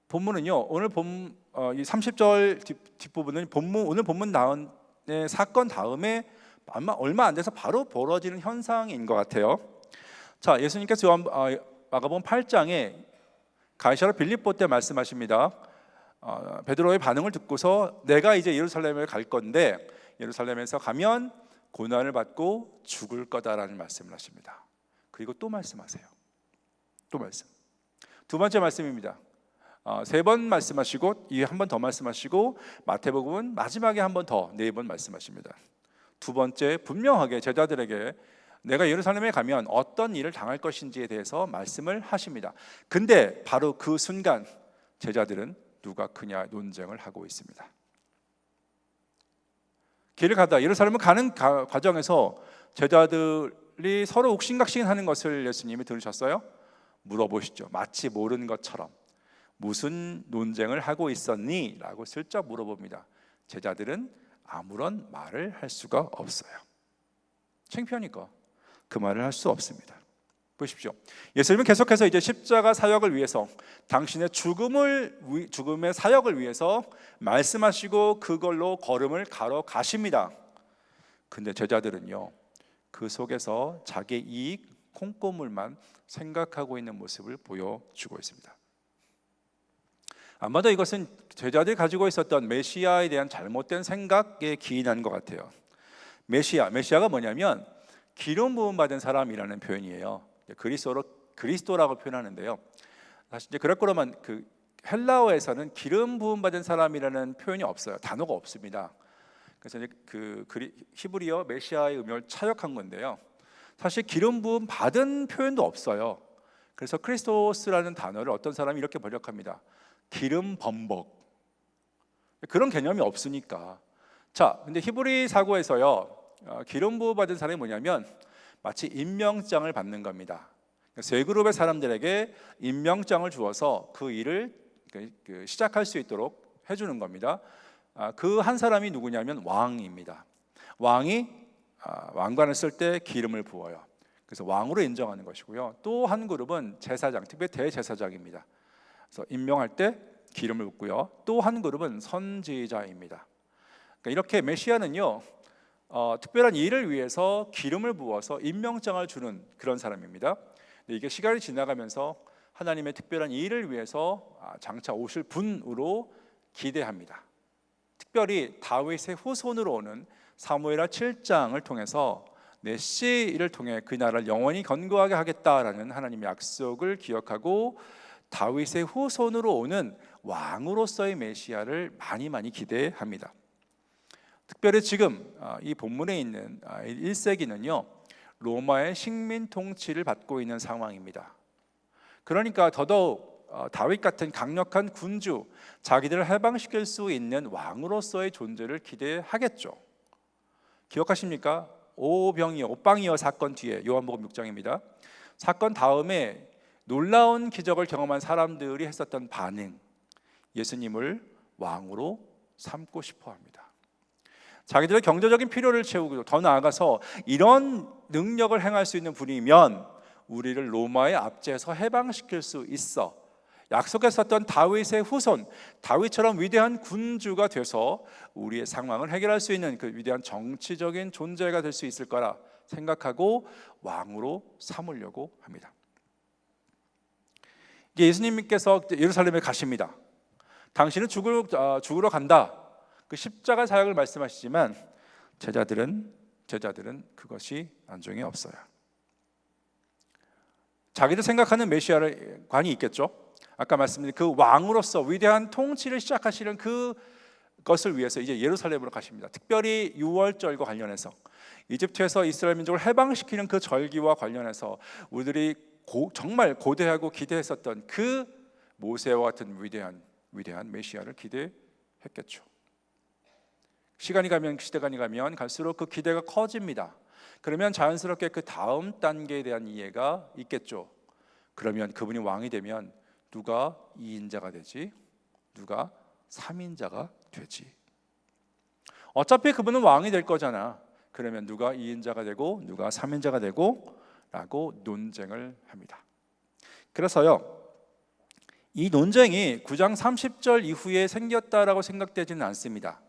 본문은요, 오늘 이 30절 뒷부분은 오늘 본문 나온 사건 다음에 아마 얼마 안 돼서 바로 벌어지는 현상인 것 같아요. 자, 예수님께서 마가복음 8장에 가이사랴 빌립보 때 말씀하십니다. 베드로의 반응을 듣고서 내가 이제 예루살렘에 갈 건데 예루살렘에서 가면 고난을 받고 죽을 거다라는 말씀을 하십니다. 그리고 또 말씀하세요. 두 번째 말씀입니다. 세 번 말씀하시고 이에 한 번 더 말씀하시고 마태복음은 마지막에 한 번 더 4번 말씀하십니다. 두 번째, 분명하게 제자들에게 내가 예루살렘에 가면 어떤 일을 당할 것인지에 대해서 말씀을 하십니다. 근데 바로 그 순간 제자들은 누가 크냐 논쟁을 하고 있습니다. 길을 가다 예루살렘을 가는 과정에서 제자들이 서로 옥신각신하는 것을 예수님이 들으셨어요? 물어보시죠. 마치 모르는 것처럼 무슨 논쟁을 하고 있었니? 라고 슬쩍 물어봅니다. 제자들은 아무런 말을 할 수가 없어요. 창피하니까 그 말을 할 수 없습니다. 보십시오. 예수님은 계속해서 이제 십자가 사역을 위해서 당신의 죽음의 사역을 위해서 말씀하시고 그걸로 걸음을 가러 가십니다. 근데 제자들은요 그 속에서 자기 이익 콩고물만 생각하고 있는 모습을 보여주고 있습니다. 아마도 이것은 제자들이 가지고 있었던 메시아에 대한 잘못된 생각에 기인한 것 같아요. 메시아가 뭐냐면 기름 부음 받은 사람이라는 표현이에요. 그리스도라고 표현하는데요. 사실 이제 그럴 그 헬라어에서는 기름 부음 받은 사람이라는 표현이 없어요. 단어가 없습니다. 그래서 이제 히브리어 메시아의 의미를 차역한 건데요. 사실 기름 부음 받은 표현도 없어요. 그래서 크리스토스라는 단어를 어떤 사람이 이렇게 번역합니다. 기름 범벅. 그런 개념이 없으니까 자, 근데 히브리 사고에서요, 기름 부어 받은 사람이 뭐냐면 마치 임명장을 받는 겁니다. 세 그룹의 사람들에게 임명장을 주어서 그 일을 시작할 수 있도록 해주는 겁니다. 그 한 사람이 누구냐면 왕입니다. 왕이 왕관을 쓸 때 기름을 부어요. 그래서 왕으로 인정하는 것이고요. 또 한 그룹은 제사장, 특biệt 대제사장입니다. 그래서 임명할 때 기름을 붓고요. 또 한 그룹은 선지자입니다. 그러니까 이렇게 메시아는요, 특별한 일을 위해서 기름을 부어서 임명장을 주는 그런 사람입니다. 근데 이게 시간이 지나가면서 하나님의 특별한 일을 위해서 장차 오실 분으로 기대합니다. 특별히 다윗의 후손으로 오는 사무엘하 7장을 통해서 메시를 통해 그 나라를 영원히 건강하게 하겠다라는 하나님의 약속을 기억하고 다윗의 후손으로 오는 왕으로서의 메시아를 많이 기대합니다. 특별히 지금 이 본문에 있는 1세기는요, 로마의 식민 통치를 받고 있는 상황입니다. 그러니까 더더욱 다윗 같은 강력한 군주, 자기들을 해방시킬 수 있는 왕으로서의 존재를 기대하겠죠. 기억하십니까? 오병이어 사건 뒤에 요한복음 6장입니다. 사건 다음에 놀라운 기적을 경험한 사람들이 했었던 반응, 예수님을 왕으로 삼고 싶어 합니다. 자기들의 경제적인 필요를 채우고 더 나아가서 이런 능력을 행할 수 있는 분이면 우리를 로마의 압제에서 해방시킬 수 있어, 약속했었던 다윗의 후손, 다윗처럼 위대한 군주가 돼서 우리의 상황을 해결할 수 있는 그 위대한 정치적인 존재가 될 수 있을 거라 생각하고 왕으로 삼으려고 합니다. 예수님께서 예루살렘에 가십니다. 당신은 죽으러 간다, 그 십자가 사역을 말씀하시지만 제자들은 그것이 안중에 없어요. 자기들 생각하는 메시아를 관이 있겠죠. 아까 말씀드린 그 왕으로서 위대한 통치를 시작하시는 그것을 위해서 이제 예루살렘으로 가십니다. 특별히 유월절과 관련해서 이집트에서 이스라엘 민족을 해방시키는 그 절기와 관련해서 우리들이 정말 고대하고 기대했었던 그 모세와 같은 위대한 메시아를 기대했겠죠. 시대가 가면 갈수록 그 기대가 커집니다. 그러면 자연스럽게 그 다음 단계에 대한 이해가 있겠죠. 그러면 그분이 왕이 되면 누가 2인자가 되지? 누가 3인자가 되지? 어차피 그분은 왕이 될 거잖아. 그러면 누가 2인자가 되고 누가 3인자가 되고? 라고 논쟁을 합니다. 그래서요, 이 논쟁이 9장 30절 이후에 생겼다라고 생각되지는 않습니다.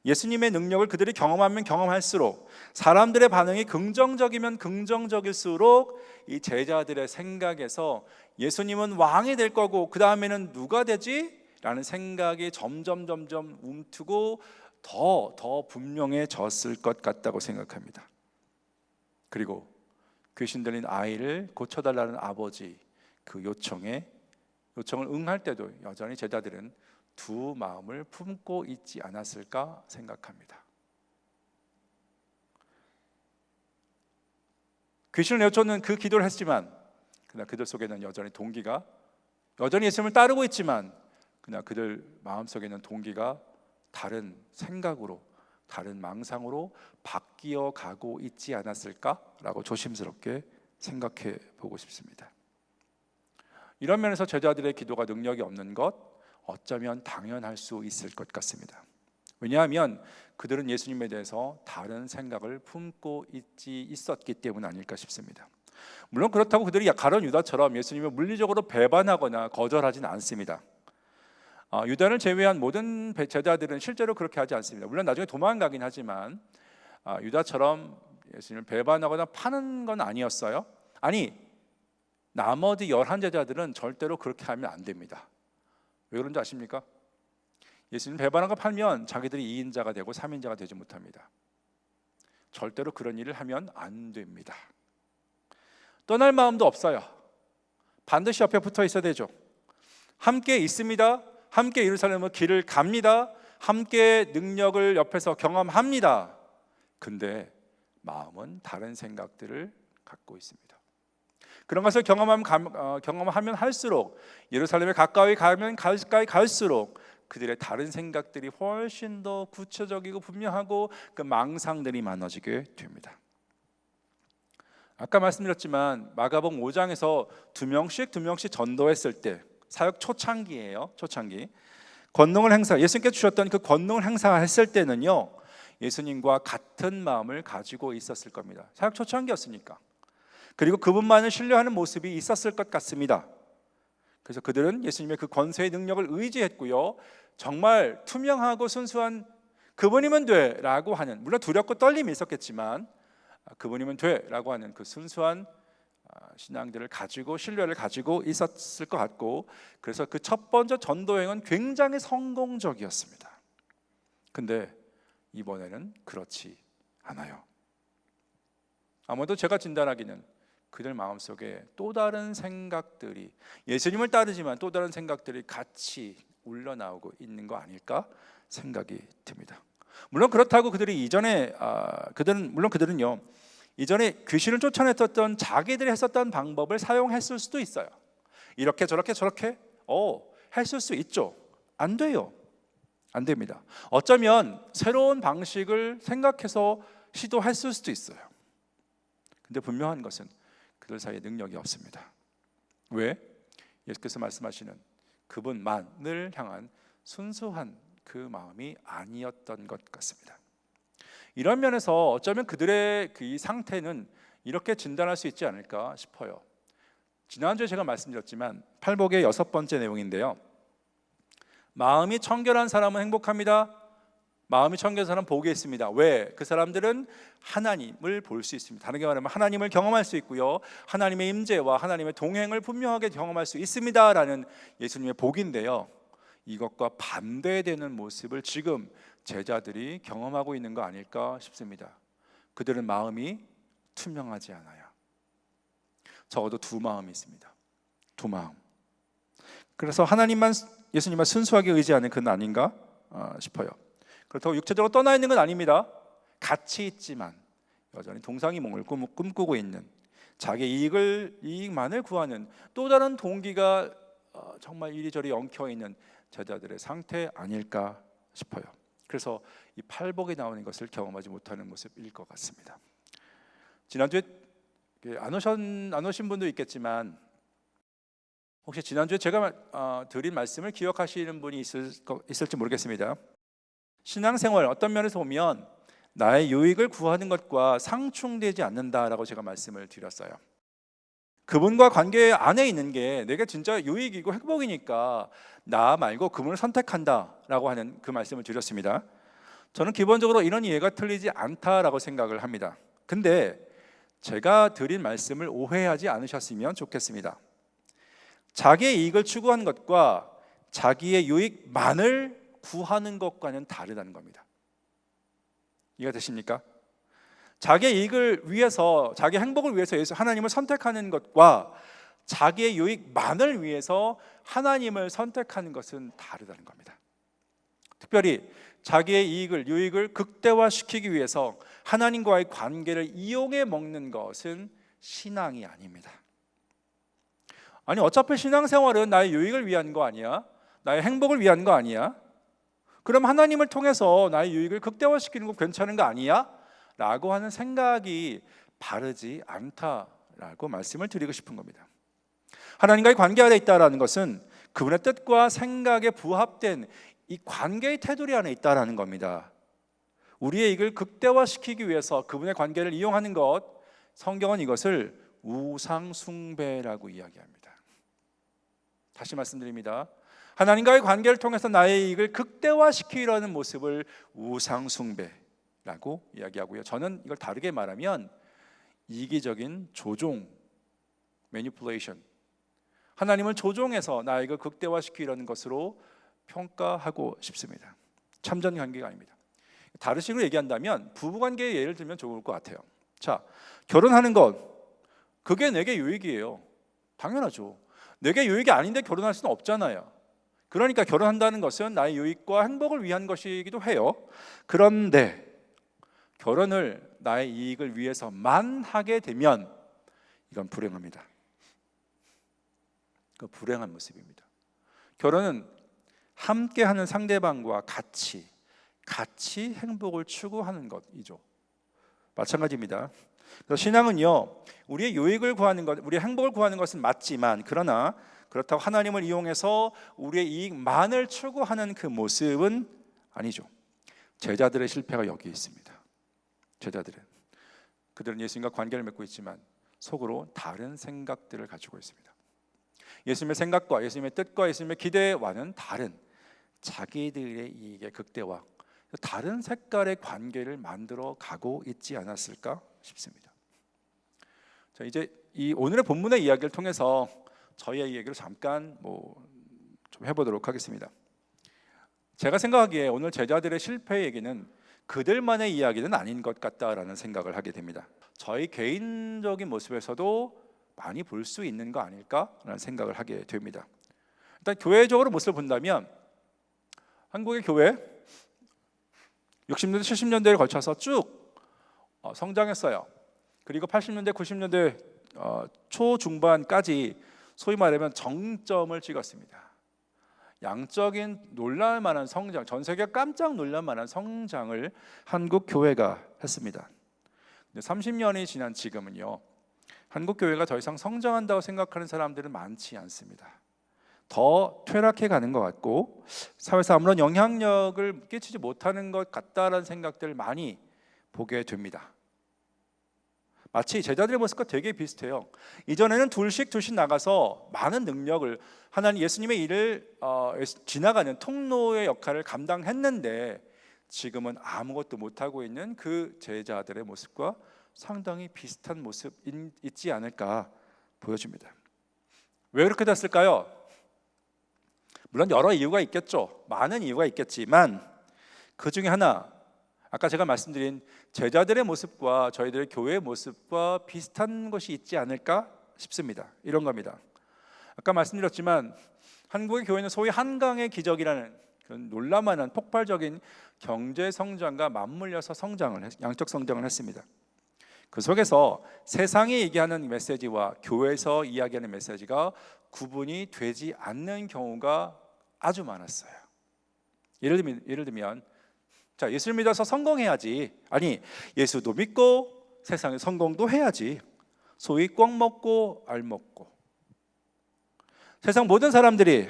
예수님의 능력을 그들이 경험하면 경험할수록, 사람들의 반응이 긍정적이면 긍정적일수록 이 제자들의 생각에서 예수님은 왕이 될 거고 그 다음에는 누가 되지? 라는 생각이 점점 움트고 더 분명해졌을 것 같다고 생각합니다. 그리고 귀신 들린 아이를 고쳐달라는 아버지 그 요청을 응할 때도 여전히 제자들은 두 마음을 품고 있지 않았을까 생각합니다. 귀신을 내쫓는 그 기도를 했지만 그러나 그들 속에는 여전히 예수님을 따르고 있지만 그러나 그들 마음속에는 동기가 다른 생각으로, 다른 망상으로 바뀌어 가고 있지 않았을까라고 조심스럽게 생각해 보고 싶습니다. 이런 면에서 제자들의 기도가 능력이 없는 것 어쩌면 당연할 수 있을 것 같습니다. 왜냐하면 그들은 예수님에 대해서 다른 생각을 품고 있었기 때문 아닐까 싶습니다. 물론 그렇다고 그들이 가룟 유다처럼 예수님을 물리적으로 배반하거나 거절하지는 않습니다. 유다를 제외한 모든 제자들은 실제로 그렇게 하지 않습니다. 물론 나중에 도망가긴 하지만 유다처럼 예수님을 배반하거나 파는 건 아니었어요. 아니, 나머지 11제자들은 절대로 그렇게 하면 안 됩니다. 왜 그런지 아십니까? 예수님 배반하고 팔면 자기들이 2인자가 되고 3인자가 되지 못합니다. 절대로 그런 일을 하면 안 됩니다. 떠날 마음도 없어요. 반드시 옆에 붙어 있어야 되죠. 함께 있습니다. 함께 예루살렘의 길을 갑니다. 함께 능력을 옆에서 경험합니다. 근데 마음은 다른 생각들을 갖고 있습니다. 그런 것을 경험하면 할수록, 예루살렘에 가까이 갈수록 그들의 다른 생각들이 훨씬 더 구체적이고 분명하고 그 망상들이 많아지게 됩니다. 아까 말씀드렸지만 마가복음 5장에서 두 명씩 전도했을 때, 사역 초창기예요. 초창기 권능을 예수님께 주셨던 그 권능을 행사했을 때는요, 예수님과 같은 마음을 가지고 있었을 겁니다. 사역 초창기였으니까. 그리고 그분만을 신뢰하는 모습이 있었을 것 같습니다. 그래서 그들은 예수님의 그 권세의 능력을 의지했고요, 정말 투명하고 순수한 그분이면 돼라고 하는, 물론 두렵고 떨림이 있었겠지만 그분이면 돼라고 하는 그 순수한 신앙들을 가지고, 신뢰를 가지고 있었을 것 같고, 그래서 그 첫 번째 전도행은 굉장히 성공적이었습니다. 근데 이번에는 그렇지 않아요. 아무래도 제가 진단하기는 그들 마음속에 또 다른 생각들이, 예수님을 따르지만 또 다른 생각들이 같이 울러나오고 있는 거 아닐까 생각이 듭니다. 물론 그렇다고 그들이 그들은요, 이전에 귀신을 쫓아냈었던 자기들이 했었던 방법을 사용했을 수도 있어요. 이렇게 저렇게 했을 수 있죠. 안 돼요. 안 됩니다. 어쩌면 새로운 방식을 생각해서 시도했을 수도 있어요. 근데 분명한 것은 그들 사이에 능력이 없습니다. 왜? 예수께서 말씀하시는 그분만을 향한 순수한 그 마음이 아니었던 것 같습니다. 이런 면에서 어쩌면 그들의 이 상태는 이렇게 진단할 수 있지 않을까 싶어요. 지난주에 제가 말씀드렸지만 팔복의 6번째 내용인데요, 마음이 청결한 사람은 행복합니다. 마음이 청결한 사람은 복이 있습니다. 왜? 그 사람들은 하나님을 볼 수 있습니다. 다르게 말하면 하나님을 경험할 수 있고요, 하나님의 임재와 하나님의 동행을 분명하게 경험할 수 있습니다 라는 예수님의 복인데요, 이것과 반대되는 모습을 지금 제자들이 경험하고 있는 거 아닐까 싶습니다. 그들은 마음이 투명하지 않아요. 적어도 두 마음이 있습니다. 두 마음. 그래서 예수님만 순수하게 의지하는 그는 아닌가 싶어요. 그렇다고 육체적으로 떠나 있는 건 아닙니다. 같이 있지만 여전히 동상이몽을 꿈꾸고 있는, 자기 이익만을 구하는 또 다른 동기가 정말 이리저리 엉켜 있는 제자들의 상태 아닐까 싶어요. 그래서 이 팔복에 나오는 것을 경험하지 못하는 모습일 것 같습니다. 지난주에 안 오신 분도 있겠지만, 혹시 지난주에 제가 드린 말씀을 기억하시는 분이 있을지 모르겠습니다. 신앙생활 어떤 면에서 보면 나의 유익을 구하는 것과 상충되지 않는다라고 제가 말씀을 드렸어요. 그분과 관계 안에 있는 게 내게 진짜 유익이고 행복이니까 나 말고 그분을 선택한다라고 하는 그 말씀을 드렸습니다. 저는 기본적으로 이런 이해가 틀리지 않다라고 생각을 합니다. 근데 제가 드린 말씀을 오해하지 않으셨으면 좋겠습니다. 자기의 이익을 추구하는 것과 자기의 유익만을 구하는 것과는 다르다는 겁니다. 이해가 되십니까? 자기의 이익을 위해서, 자기 행복을 위해서 하나님을 선택하는 것과 자기의 유익만을 위해서 하나님을 선택하는 것은 다르다는 겁니다. 특별히 자기의 유익을 극대화시키기 위해서 하나님과의 관계를 이용해 먹는 것은 신앙이 아닙니다. 아니, 어차피 신앙생활은 나의 유익을 위한 거 아니야? 나의 행복을 위한 거 아니야? 그럼 하나님을 통해서 나의 유익을 극대화시키는 거 괜찮은 거 아니야? 라고 하는 생각이 바르지 않다라고 말씀을 드리고 싶은 겁니다. 하나님과의 관계 안에 있다라는 것은 그분의 뜻과 생각에 부합된 이 관계의 테두리 안에 있다라는 겁니다. 우리의 이익을 극대화시키기 위해서 그분의 관계를 이용하는 것, 성경은 이것을 우상숭배라고 이야기합니다. 다시 말씀드립니다. 하나님과의 관계를 통해서 나의 이익을 극대화시키려는 모습을 우상숭배라고 이야기하고요. 저는 이걸 다르게 말하면 이기적인 조종, 매니플레이션, 하나님을 조종해서 나의 이익을 극대화시키려는 것으로 평가하고 싶습니다. 참전 관계가 아닙니다. 다른 식으로 얘기한다면 부부관계의 예를 들면 좋을 것 같아요. 자, 결혼하는 것, 그게 내게 유익이에요. 당연하죠. 내게 유익이 아닌데 결혼할 수는 없잖아요. 그러니까 결혼한다는 것은 나의 유익과 행복을 위한 것이기도 해요. 그런데 결혼을 나의 이익을 위해서만 하게 되면 이건 불행합니다. 그 불행한 모습입니다. 결혼은 함께하는 상대방과 같이 행복을 추구하는 것이죠. 마찬가지입니다. 그래서 신앙은요, 우리의 유익을 구하는 것, 우리의 행복을 구하는 것은 맞지만, 그러나 그렇다고 하나님을 이용해서 우리의 이익만을 추구하는 그 모습은 아니죠. 제자들의 실패가 여기 있습니다. 그들은 예수님과 관계를 맺고 있지만 속으로 다른 생각들을 가지고 있습니다. 예수님의 생각과 예수님의 뜻과 예수님의 기대와는 다른 자기들의 이익의 극대화, 다른 색깔의 관계를 만들어 가고 있지 않았을까 싶습니다. 자, 이제 이 오늘의 본문의 이야기를 통해서 저희의 이야기를 잠깐 좀 해보도록 하겠습니다. 제가 생각하기에 오늘 제자들의 실패 얘기는 그들만의 이야기는 아닌 것 같다라는 생각을 하게 됩니다. 저희 개인적인 모습에서도 많이 볼 수 있는 거 아닐까라는 생각을 하게 됩니다. 일단 교회적으로 모습을 본다면 한국의 교회 60년대 70년대를 거쳐서 쭉 성장했어요. 그리고 80년대 90년대 초중반까지 소위 말하면 정점을 찍었습니다. 양적인 놀랄만한 성장, 전 세계가 깜짝 놀랄만한 성장을 한국 교회가 했습니다. 근데 30년이 지난 지금은요, 한국 교회가 더 이상 성장한다고 생각하는 사람들은 많지 않습니다. 더 퇴락해 가는 것 같고 사회에서 아무런 영향력을 끼치지 못하는 것 같다라는 생각들을 많이 보게 됩니다. 마치 제자들의 모습과 되게 비슷해요. 이전에는 둘씩 나가서 많은 능력을, 하나님 예수님의 일을 지나가는 통로의 역할을 감당했는데 지금은 아무것도 못하고 있는 그 제자들의 모습과 상당히 비슷한 모습 있지 않을까 보여집니다. 왜 그렇게 됐을까요? 물론 여러 이유가 있겠죠. 많은 이유가 있겠지만 그 중에 하나, 아까 제가 말씀드린 제자들의 모습과 저희들의 교회의 모습과 비슷한 것이 있지 않을까 싶습니다. 이런 겁니다. 아까 말씀드렸지만 한국의 교회는 소위 한강의 기적이라는 그런 놀라만한 폭발적인 경제 성장과 맞물려서 양적 성장을 했습니다. 그 속에서 세상이 얘기하는 메시지와 교회에서 이야기하는 메시지가 구분이 되지 않는 경우가 아주 많았어요. 예를 들면 자, 예수를 믿어서 성공해야지. 아니, 예수도 믿고 세상에 성공도 해야지. 소위 꽉 먹고 알 먹고. 세상 모든 사람들이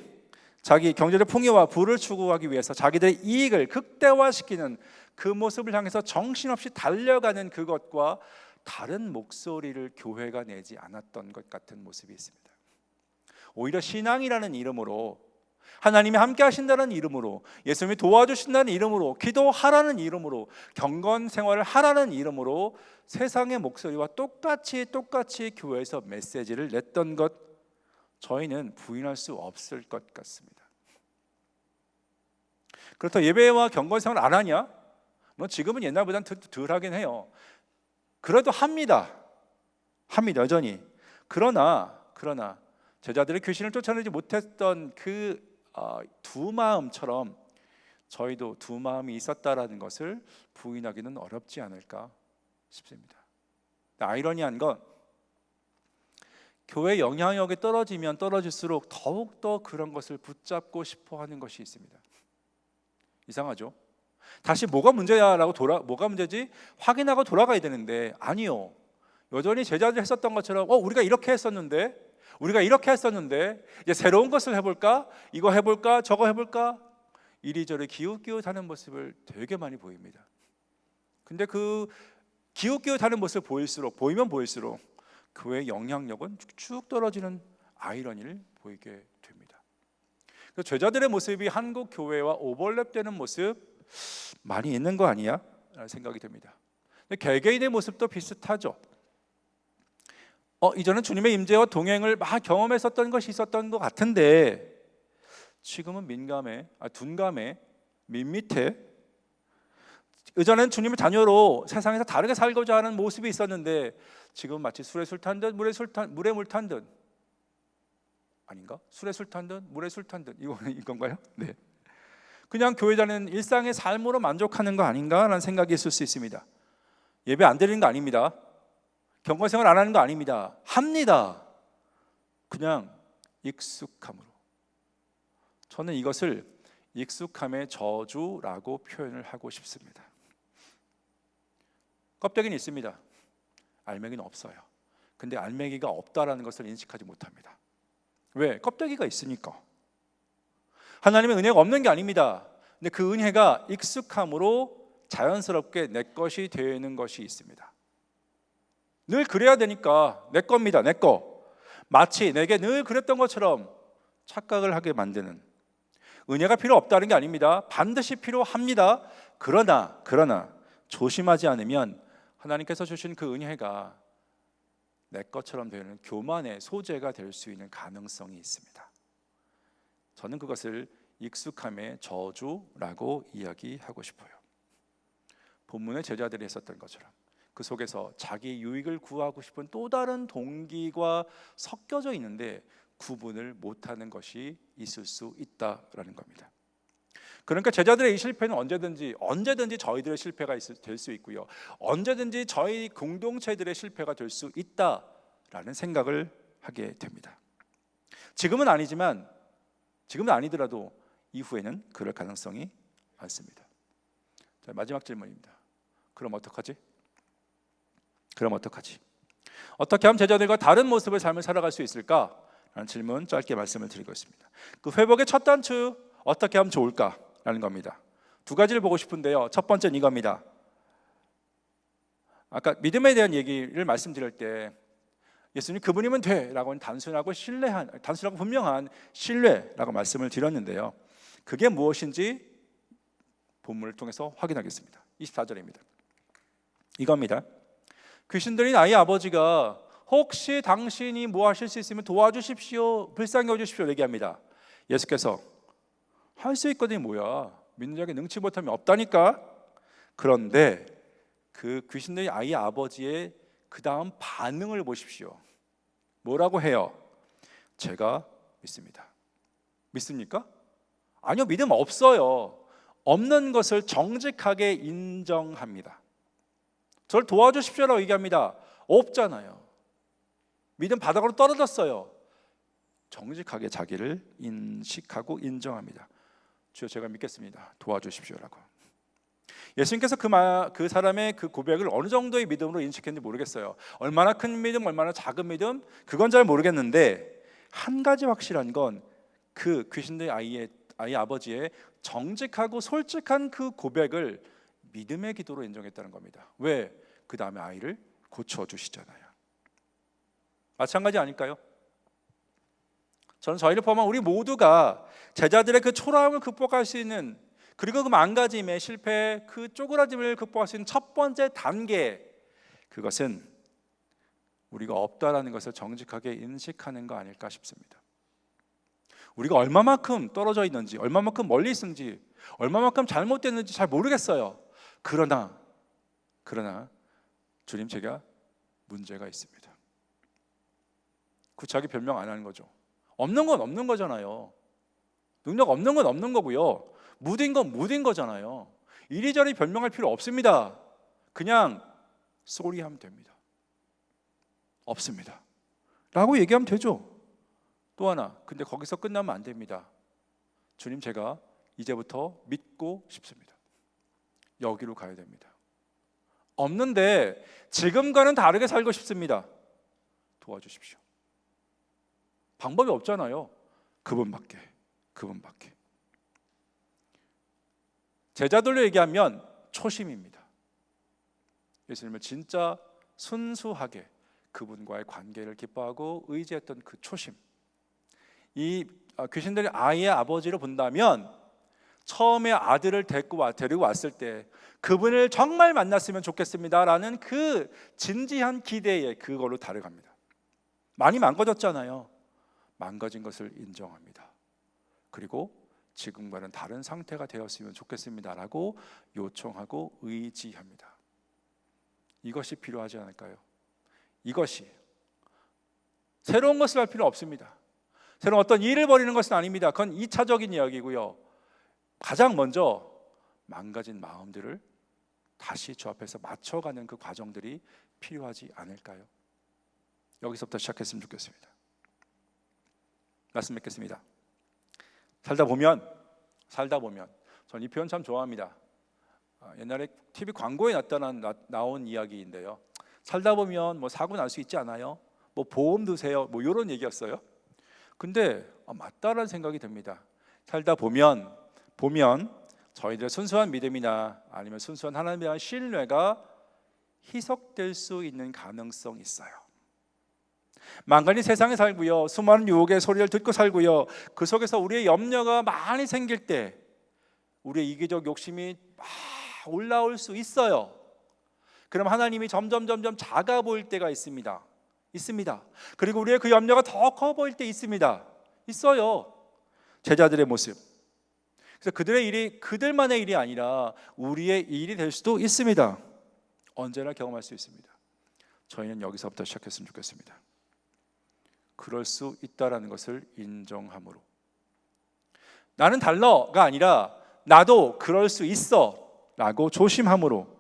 자기 경제적 풍요와 부를 추구하기 위해서 자기들의 이익을 극대화시키는 그 모습을 향해서 정신없이 달려가는 그것과 다른 목소리를 교회가 내지 않았던 것 같은 모습이 있습니다. 오히려 신앙이라는 이름으로, 하나님이 함께 하신다는 이름으로, 예수님이 도와주신다는 이름으로, 기도하라는 이름으로, 경건 생활을 하라는 이름으로 세상의 목소리와 똑같이 교회에서 메시지를 냈던 것, 저희는 부인할 수 없을 것 같습니다. 그렇다고 예배와 경건 생활 안 하냐? 뭐 지금은 옛날보다는 덜 하긴 해요. 그래도 합니다. 여전히. 그러나 제자들의 귀신을 쫓아내지 못했던 그 두 마음처럼 저희도 두 마음이 있었다라는 것을 부인하기는 어렵지 않을까 싶습니다. 아이러니한 건 교회 영향력이 떨어지면 떨어질수록 더욱더 그런 것을 붙잡고 싶어 하는 것이 있습니다. 이상하죠? 다시 뭐가 문제야라고 뭐가 문제지? 확인하고 돌아가야 되는데 아니요. 여전히 제자들이 했었던 것처럼 우리가 이렇게 했었는데 이제 새로운 것을 해볼까? 이거 해볼까? 저거 해볼까? 이리저리 기웃기웃하는 모습을 되게 많이 보입니다. 근데 그 기웃기웃하는 모습을 보이면 보일수록 교회의 영향력은 쭉 떨어지는 아이러니를 보이게 됩니다. 그래서 제자들의 모습이 한국 교회와 오버랩되는 모습 많이 있는 거 아니야? 라는 생각이 듭니다. 근데 개개인의 모습도 비슷하죠. 이전엔 주님의 임재와 동행을 막 경험했었던 것이 있었던 것 같은데 지금은 둔감해, 밋밋해. 이전엔 주님의 자녀로 세상에서 다르게 살고자 하는 모습이 있었는데 지금 마치 술에 술 탄 듯 물에 물 탄 듯. 아닌가? 술에 술 탄 듯 물에 술 탄 듯. 이건가요? 네. 그냥 교회 다니는 일상의 삶으로 만족하는 거 아닌가라는 생각이 있을 수 있습니다. 예배 안 드리는 거 아닙니다. 경건생활 안 하는 거 아닙니다. 합니다. 그냥 익숙함으로. 저는 이것을 익숙함의 저주라고 표현을 하고 싶습니다. 껍데기는 있습니다. 알맹이는 없어요. 근데 알맹이가 없다라는 것을 인식하지 못합니다. 왜? 껍데기가 있으니까. 하나님의 은혜가 없는 게 아닙니다. 근데 그 은혜가 익숙함으로 자연스럽게 내 것이 되는 것이 있습니다. 늘 그래야 되니까 내 겁니다. 내 거. 마치 내게 늘 그랬던 것처럼 착각을 하게 만드는, 은혜가 필요 없다는 게 아닙니다. 반드시 필요합니다. 그러나 조심하지 않으면 하나님께서 주신 그 은혜가 내 것처럼 되는 교만의 소재가 될 수 있는 가능성이 있습니다. 저는 그것을 익숙함의 저주라고 이야기하고 싶어요. 본문의 제자들이 했었던 것처럼 그 속에서 자기 유익을 구하고 싶은 또 다른 동기가 섞여져 있는데 구분을 못하는 것이 있을 수 있다라는 겁니다. 그러니까 제자들의 이 실패는 언제든지 저희들의 실패가 될 수 있고요, 언제든지 저희 공동체들의 실패가 될 수 있다라는 생각을 하게 됩니다. 지금은 아니더라도 이후에는 그럴 가능성이 많습니다. 자, 마지막 질문입니다. 그럼 어떡하지? 어떻게 하면 제자들과 다른 모습의 삶을 살아갈 수 있을까? 라는 질문 짧게 말씀을 드리고 있습니다. 그 회복의 첫 단추 어떻게 하면 좋을까? 라는 겁니다. 두 가지를 보고 싶은데요. 첫 번째는 이겁니다. 아까 믿음에 대한 얘기를 말씀드릴 때 예수님 그분이면 돼 라고 단순하고 분명한 신뢰라고 말씀을 드렸는데요, 그게 무엇인지 본문을 통해서 확인하겠습니다. 24절입니다. 이겁니다. 귀신 들린 아이 아버지가 혹시 당신이 뭐 하실 수 있으면 도와주십시오, 불쌍히 여주십시오 얘기합니다. 예수께서 할 수 있거든요. 뭐야, 믿는 자에게 능치 못함이 없다니까. 그런데 그 귀신 들린 아이 아버지의 그 다음 반응을 보십시오. 뭐라고 해요? 제가 믿습니다. 믿습니까? 아니요, 믿음 없어요. 없는 것을 정직하게 인정합니다. 저를 도와주십시오라고 얘기합니다. 없잖아요. 믿음 바닥으로 떨어졌어요. 정직하게 자기를 인식하고 인정합니다. 주여, 제가 믿겠습니다. 도와주십시오라고. 예수님께서 그 사람의 그 고백을 어느 정도의 믿음으로 인식했는지 모르겠어요. 얼마나 큰 믿음, 얼마나 작은 믿음, 그건 잘 모르겠는데 한 가지 확실한 건 그 귀신들의 아이 아버지의 정직하고 솔직한 그 고백을 믿음의 기도로 인정했다는 겁니다. 왜? 그 다음에 아이를 고쳐주시잖아요. 마찬가지 아닐까요? 저는 저희를 포함한 우리 모두가 제자들의 그 초라함을 극복할 수 있는, 그리고 그 망가짐의 실패, 그 쪼그라짐을 극복할 수 있는 첫 번째 단계, 그것은 우리가 없다라는 것을 정직하게 인식하는 거 아닐까 싶습니다. 우리가 얼마만큼 떨어져 있는지, 얼마만큼 멀리 있는지, 얼마만큼 잘못됐는지 잘 모르겠어요. 그러나 주님, 제가 문제가 있습니다. 구차하게 변명 안 하는 거죠. 없는 건 없는 거잖아요. 능력 없는 건 없는 거고요, 무딘 건 무딘 거잖아요. 이리저리 변명할 필요 없습니다. 그냥 쏘리하면 됩니다. 없습니다 라고 얘기하면 되죠. 또 하나, 근데 거기서 끝나면 안 됩니다. 주님, 제가 이제부터 믿고 싶습니다. 여기로 가야 됩니다. 없는데 지금과는 다르게 살고 싶습니다. 도와주십시오. 방법이 없잖아요. 그분밖에. 제자들로 얘기하면 초심입니다. 예수님을 진짜 순수하게 그분과의 관계를 기뻐하고 의지했던 그 초심. 이 귀신들이 아이의 아버지를 본다면 처음에 아들을 데리고 왔을 때 그분을 정말 만났으면 좋겠습니다라는 그 진지한 기대에 그걸로 다뤄갑니다. 많이 망가졌잖아요. 망가진 것을 인정합니다. 그리고 지금과는 다른 상태가 되었으면 좋겠습니다라고 요청하고 의지합니다. 이것이 필요하지 않을까요? 이것이 새로운 것을 할 필요 없습니다. 새로운 어떤 일을 벌이는 것은 아닙니다. 그건 2차적인 이야기고요. 가장 먼저 망가진 마음들을 다시 주 앞에서 맞춰가는 그 과정들이 필요하지 않을까요? 여기서부터 시작했으면 좋겠습니다. 말씀 맺겠습니다. 살다 보면 살다 보면, 전 이 표현 참 좋아합니다. 옛날에 TV 광고에 나온 이야기인데요. 살다 보면 뭐 사고 날 수 있지 않아요? 뭐 보험 드세요. 뭐 이런 얘기였어요. 근데 맞다라는 생각이 듭니다. 살다 보면 저희들의 순수한 믿음이나 아니면 순수한 하나님에 대한 신뢰가 희석될 수 있는 가능성이 있어요. 망간이 세상에 살고요, 수많은 유혹의 소리를 듣고 살고요, 그 속에서 우리의 염려가 많이 생길 때 우리의 이기적 욕심이 막 올라올 수 있어요. 그럼 하나님이 점점 작아 보일 때가 있습니다. 그리고 우리의 그 염려가 더 커 보일 때 있어요. 제자들의 모습. 그래서 그들의 일이 그들만의 일이 아니라 우리의 일이 될 수도 있습니다. 언제나 경험할 수 있습니다. 저희는 여기서부터 시작했으면 좋겠습니다. 그럴 수 있다라는 것을 인정함으로, 나는 달러가 아니라 나도 그럴 수 있어 라고 조심함으로,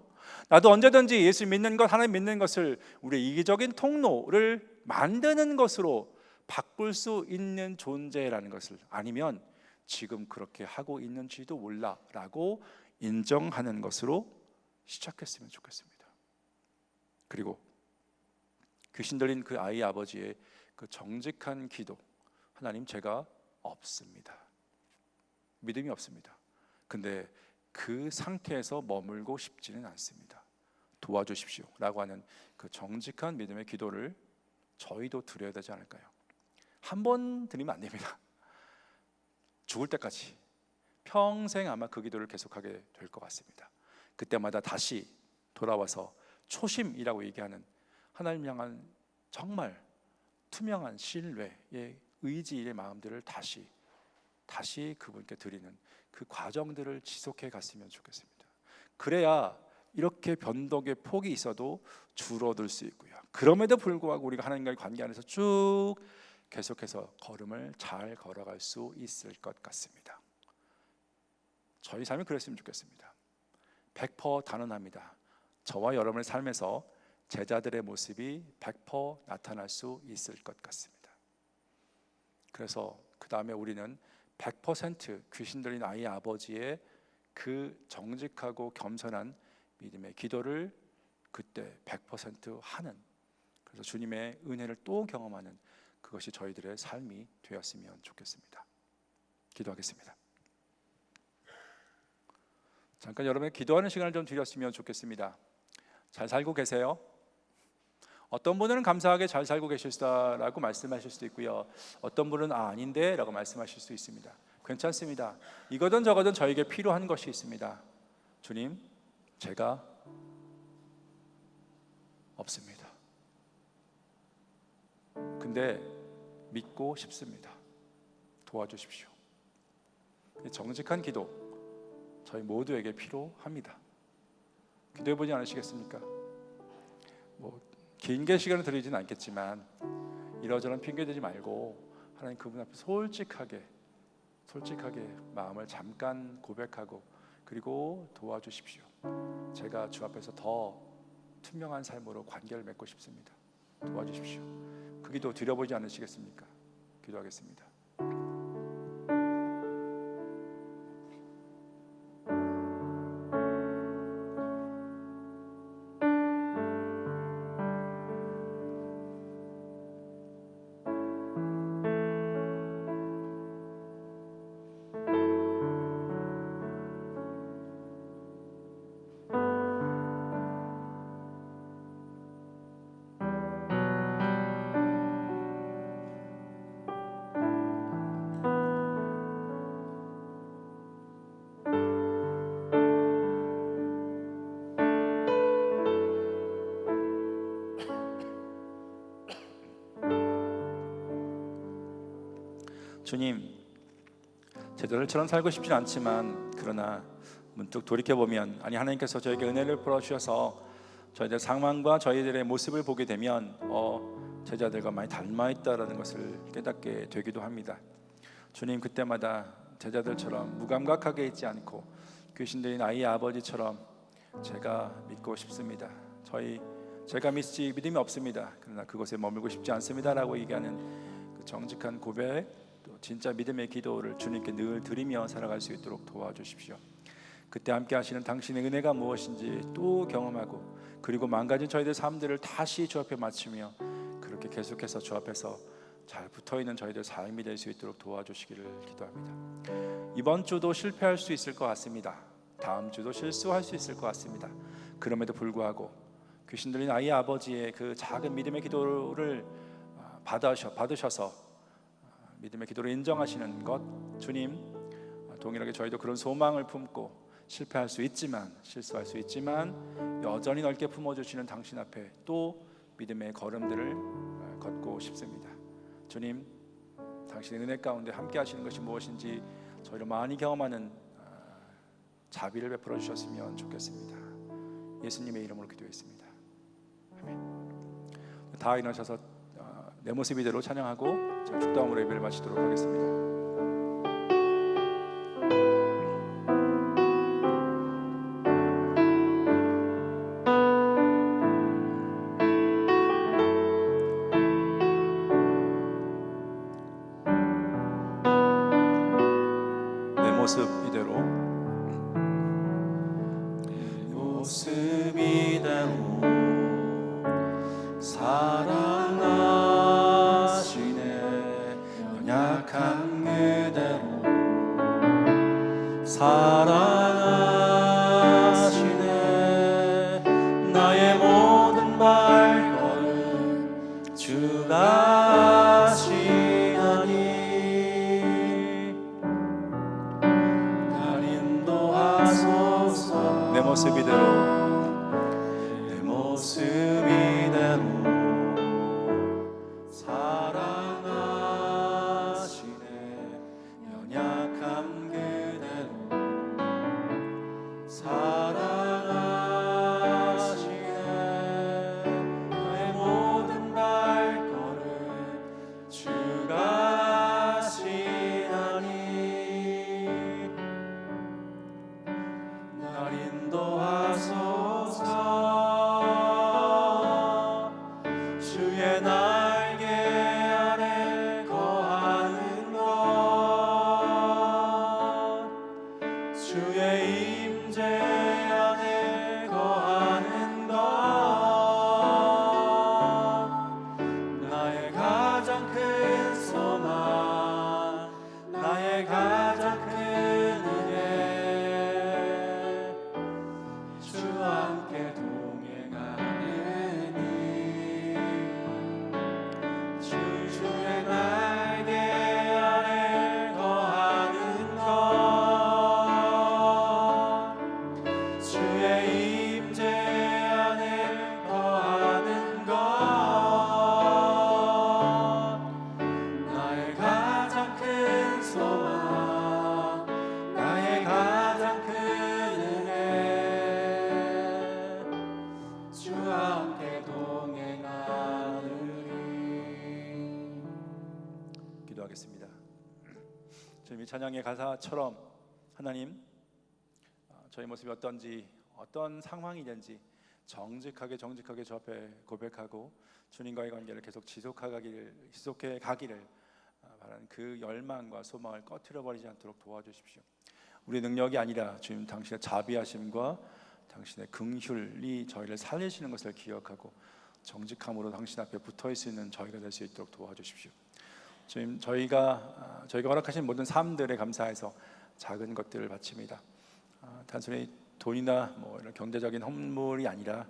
나도 언제든지 예수 믿는 것, 하나님 믿는 것을 우리의 이기적인 통로를 만드는 것으로 바꿀 수 있는 존재라는 것을, 아니면 지금 그렇게 하고 있는지도 몰라 라고 인정하는 것으로 시작했으면 좋겠습니다. 그리고 귀신 들린 그 아이 아버지의 그 정직한 기도, 하나님 제가 없습니다, 믿음이 없습니다. 근데 그 상태에서 머물고 싶지는 않습니다, 도와주십시오 라고 하는 그 정직한 믿음의 기도를 저희도 드려야 되지 않을까요? 한 번 드리면 안 됩니다. 죽을 때까지 평생 아마 그 기도를 계속하게 될 것 같습니다. 그때마다 다시 돌아와서 초심이라고 얘기하는 하나님 향한 정말 투명한 신뢰의 의지의 마음들을 다시 그분께 드리는 그 과정들을 지속해 갔으면 좋겠습니다. 그래야 이렇게 변덕의 폭이 있어도 줄어들 수 있고요, 그럼에도 불구하고 우리가 하나님과의 관계 안에서 쭉 계속해서 걸음을 잘 걸어갈 수 있을 것 같습니다. 저희 삶이 그랬으면 좋겠습니다. 100% 단언합니다. 저와 여러분의 삶에서 제자들의 모습이 100% 나타날 수 있을 것 같습니다. 그래서 그 다음에 우리는 100% 귀신 들린 아이 아버지의 그 정직하고 겸손한 믿음의 기도를 그때 100% 하는, 그래서 주님의 은혜를 또 경험하는 그것이 저희들의 삶이 되었으면 좋겠습니다. 기도하겠습니다. 잠깐 여러분의 기도하는 시간을 좀 드렸으면 좋겠습니다. 잘 살고 계세요? 어떤 분은 감사하게 잘 살고 계시다라고 말씀하실 수도 있고요, 어떤 분은 아닌데 라고 말씀하실 수 있습니다. 괜찮습니다. 이거든 저거든 저에게 필요한 것이 있습니다. 주님, 제가 없습니다. 근데 믿고 싶습니다. 도와주십시오. 정직한 기도 저희 모두에게 필요합니다. 기도해보지 않으시겠습니까? 긴 시간을 드리지는 않겠지만 이러저런 핑계대지 말고 하나님 그분 앞에 솔직하게 마음을 잠깐 고백하고, 그리고 도와주십시오. 제가 주 앞에서 더 투명한 삶으로 관계를 맺고 싶습니다. 도와주십시오. 그 기도 드려보지 않으시겠습니까? 기도하겠습니다. 주님, 제자들처럼 살고 싶진 않지만 그러나 문득 돌이켜보면, 아니 하나님께서 저에게 은혜를 풀어주셔서 저희들 상황과 저희들의 모습을 보게 되면 제자들과 많이 닮아있다라는 것을 깨닫게 되기도 합니다. 주님, 그때마다 제자들처럼 무감각하게 있지 않고 귀신 들린 아이 아버지처럼 제가 믿고 싶습니다, 제가 믿음이 없습니다, 그러나 그곳에 머물고 싶지 않습니다 라고 얘기하는 그 정직한 고백 또 진짜 믿음의 기도를 주님께 늘 드리며 살아갈 수 있도록 도와주십시오. 그때 함께 하시는 당신의 은혜가 무엇인지 또 경험하고, 그리고 망가진 저희들 삶들을 다시 주 앞에 맞추며 그렇게 계속해서 주 앞에서 잘 붙어있는 저희들 삶이 될 수 있도록 도와주시기를 기도합니다. 이번 주도 실패할 수 있을 것 같습니다. 다음 주도 실수할 수 있을 것 같습니다. 그럼에도 불구하고 귀신 들린 아이의 아버지의 그 작은 믿음의 기도를 받으셔서 믿음의 기도를 인정하시는 것, 주님, 동일하게 저희도 그런 소망을 품고 실패할 수 있지만, 실수할 수 있지만 여전히 넓게 품어주시는 당신 앞에 또 믿음의 걸음들을 걷고 싶습니다. 주님, 당신의 은혜 가운데 함께 하시는 것이 무엇인지 저희로 많이 경험하는 자비를 베풀어 주셨으면 좋겠습니다. 예수님의 이름으로 기도했습니다. 아멘. 다 일어나셔서 내 모습 이대로 찬양하고 저희 축도함으로 예배를 마치도록 하겠습니다. 내 모습 이대로, 모습 이대로 사랑하시네. 연약한 그대로 사랑하시네. 나의 모든 발걸음 주가 하시나니 날 인도하소서. 내 모습 이대로, 내 모습 이대로 사랑하시네. 연약한 그대로 사랑하시네. 나의 모든 발걸음 주가 하시나니 날 인도하소서. 주의 날개 아래 거하는 것, 주의 임재 안에 거하는 것, 나의 가장 큰 소망, 나의 가장 큰 은혜, 주와 함께 동행하느니. 주의 날개 아래 거하는 것, 주의 임재 안에 거하는 것, 나의 가장 큰 소망, 나의 가장 큰 은혜, 주와 함께 동행하느니. 기도하겠습니다. 주님, 이 찬양의 가사처럼 하나님, 저희 모습이 어떤지, 어떤 상황이든지 정직하게 저 앞에 고백하고 주님과의 관계를 계속 지속해 가기를 바라는 그 열망과 소망을 꺼트려 버리지 않도록 도와주십시오. 우리의 능력이 아니라 주님 당신의 자비하심과 당신의 긍휼이 저희를 살리시는 것을 기억하고 정직함으로 당신 앞에 붙어 있을 수 있는 저희가 될 수 있도록 도와주십시오. 주님, 저희가 허락하신 모든 삶들에 감사해서 작은 것들을 바칩니다. 단순히 돈이나 이런 경제적인 헌물이 아니라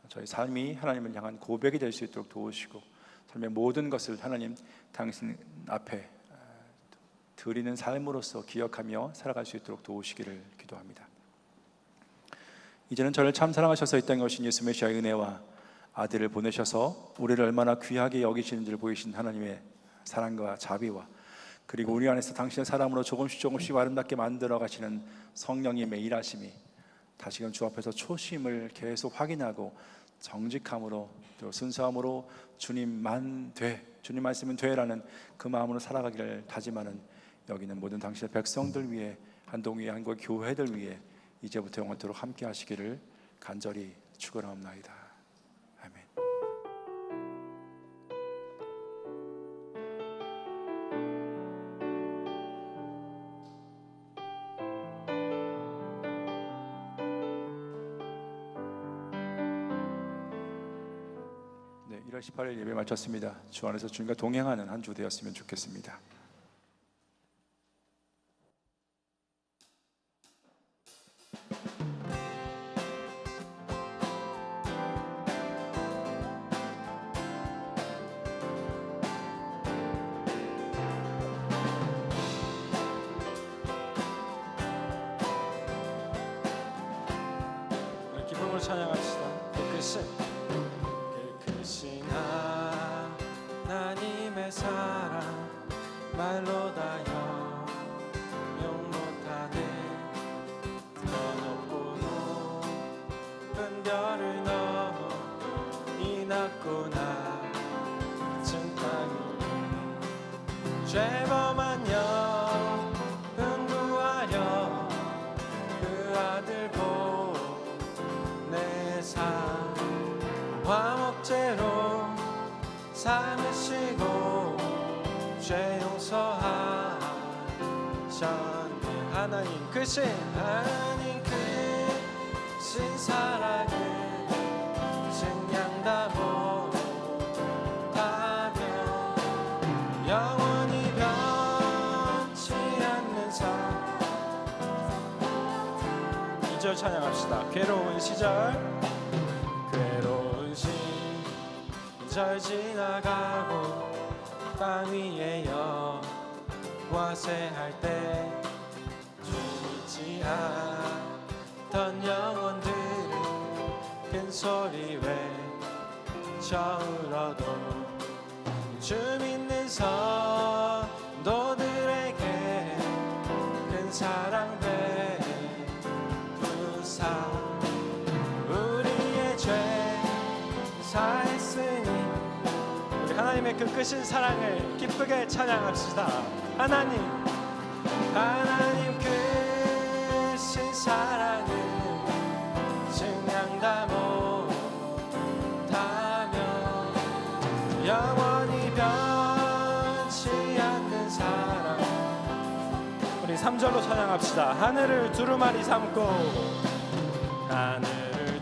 저희 삶이 하나님을 향한 고백이 될 수 있도록 도우시고, 삶의 모든 것을 하나님 당신 앞에 드리는 삶으로서 기억하며 살아갈 수 있도록 도우시기를 기도합니다. 이제는 저를 참 사랑하셔서 이 땅에 오신 예수 메시아의 은혜와 아들을 보내셔서 우리를 얼마나 귀하게 여기시는지를 보이신 하나님의 사랑과 자비와, 그리고 우리 안에서 당신의 사랑으로 조금씩 아름답게 만들어 가시는 성령님의 일하심이 다시금 주 앞에서 초심을 계속 확인하고 정직함으로 또 순수함으로 주님만 돼, 주님 말씀은 돼라는 그 마음으로 살아가기를 다짐하는 여기는 모든 당신의 백성들 위해, 한동위의 한국 교회들 위해 이제부터 영원토록 함께 하시기를 간절히 축원하옵나이다. 아멘. 1월 18일 예배 마쳤습니다. 주 안에서 주님과 동행하는 한 주 되었으면 좋겠습니다. 우리 기쁨으로 찬양합시다. 깨끗이 하나님의 사랑 말로 다 형용 못하네. 더 높고 높은 별을 넘어 이 낮고 낮은 땅 위에 죄범한 영은 구하려 그 아들 보내사 화목제로 삼으시고 죄 용서하셨네. 하나님 크신 사랑을 증량 다 못하며 영원히 변치 않는 사랑. 2절 찬양합시다. 괴로운 시절 지나가고 땅 위에 여호와 쇠할 때 주지 않던 영혼들은 큰 소리 외쳐 울어도 주 믿는 성도들에게 큰 사랑 베푸사 우리의 죄 사했으니. 우리 하나님의 그 크신 사랑을 기쁘게 찬양합시다. 하나님 크신 사랑을 증량 다 못하며 영원히 변치 않는 사랑. 우리 3절로 찬양합시다. 하늘을 두루마리 삼고 하늘을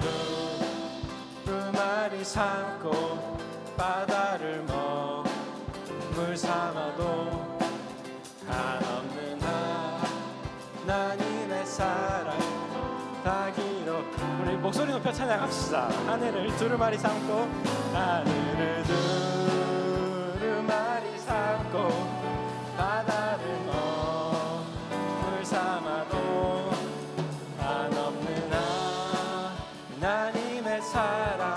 두루마리 삼고 바다를 먹물 삼아도 한없는 하나님의 사랑 다 기록. 우리 목소리 높여 찬양합시다. 하늘을 두루마리 삼고 하늘을 두루마리 삼고 바다를 먹물 삼아도 한없는 하나님의 사랑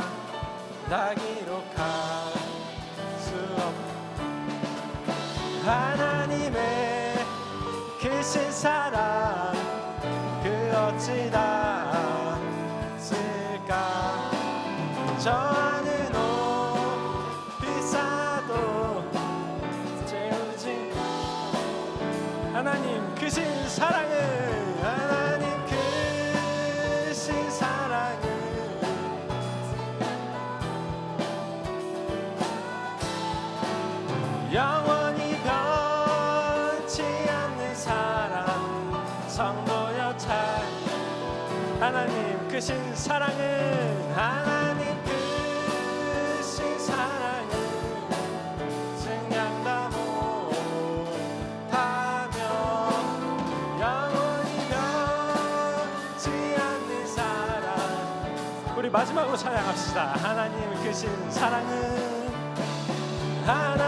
다 기록할 수 없. 하나님의 크신 사랑 그 어찌 닿을까. 저 하늘 높이 쌓아도 채우지. 하나님 크신 사랑을 하나님 크신 사랑을 영원히 변치 않는 사랑 성도여 찬양. 하나님 크신 사랑은 하나님 크신 사랑은 증량 다 못하며 영원히 변치 않는 사랑. 우리 마지막으로 찬양합시다. 하나님 크신 사랑은 하나님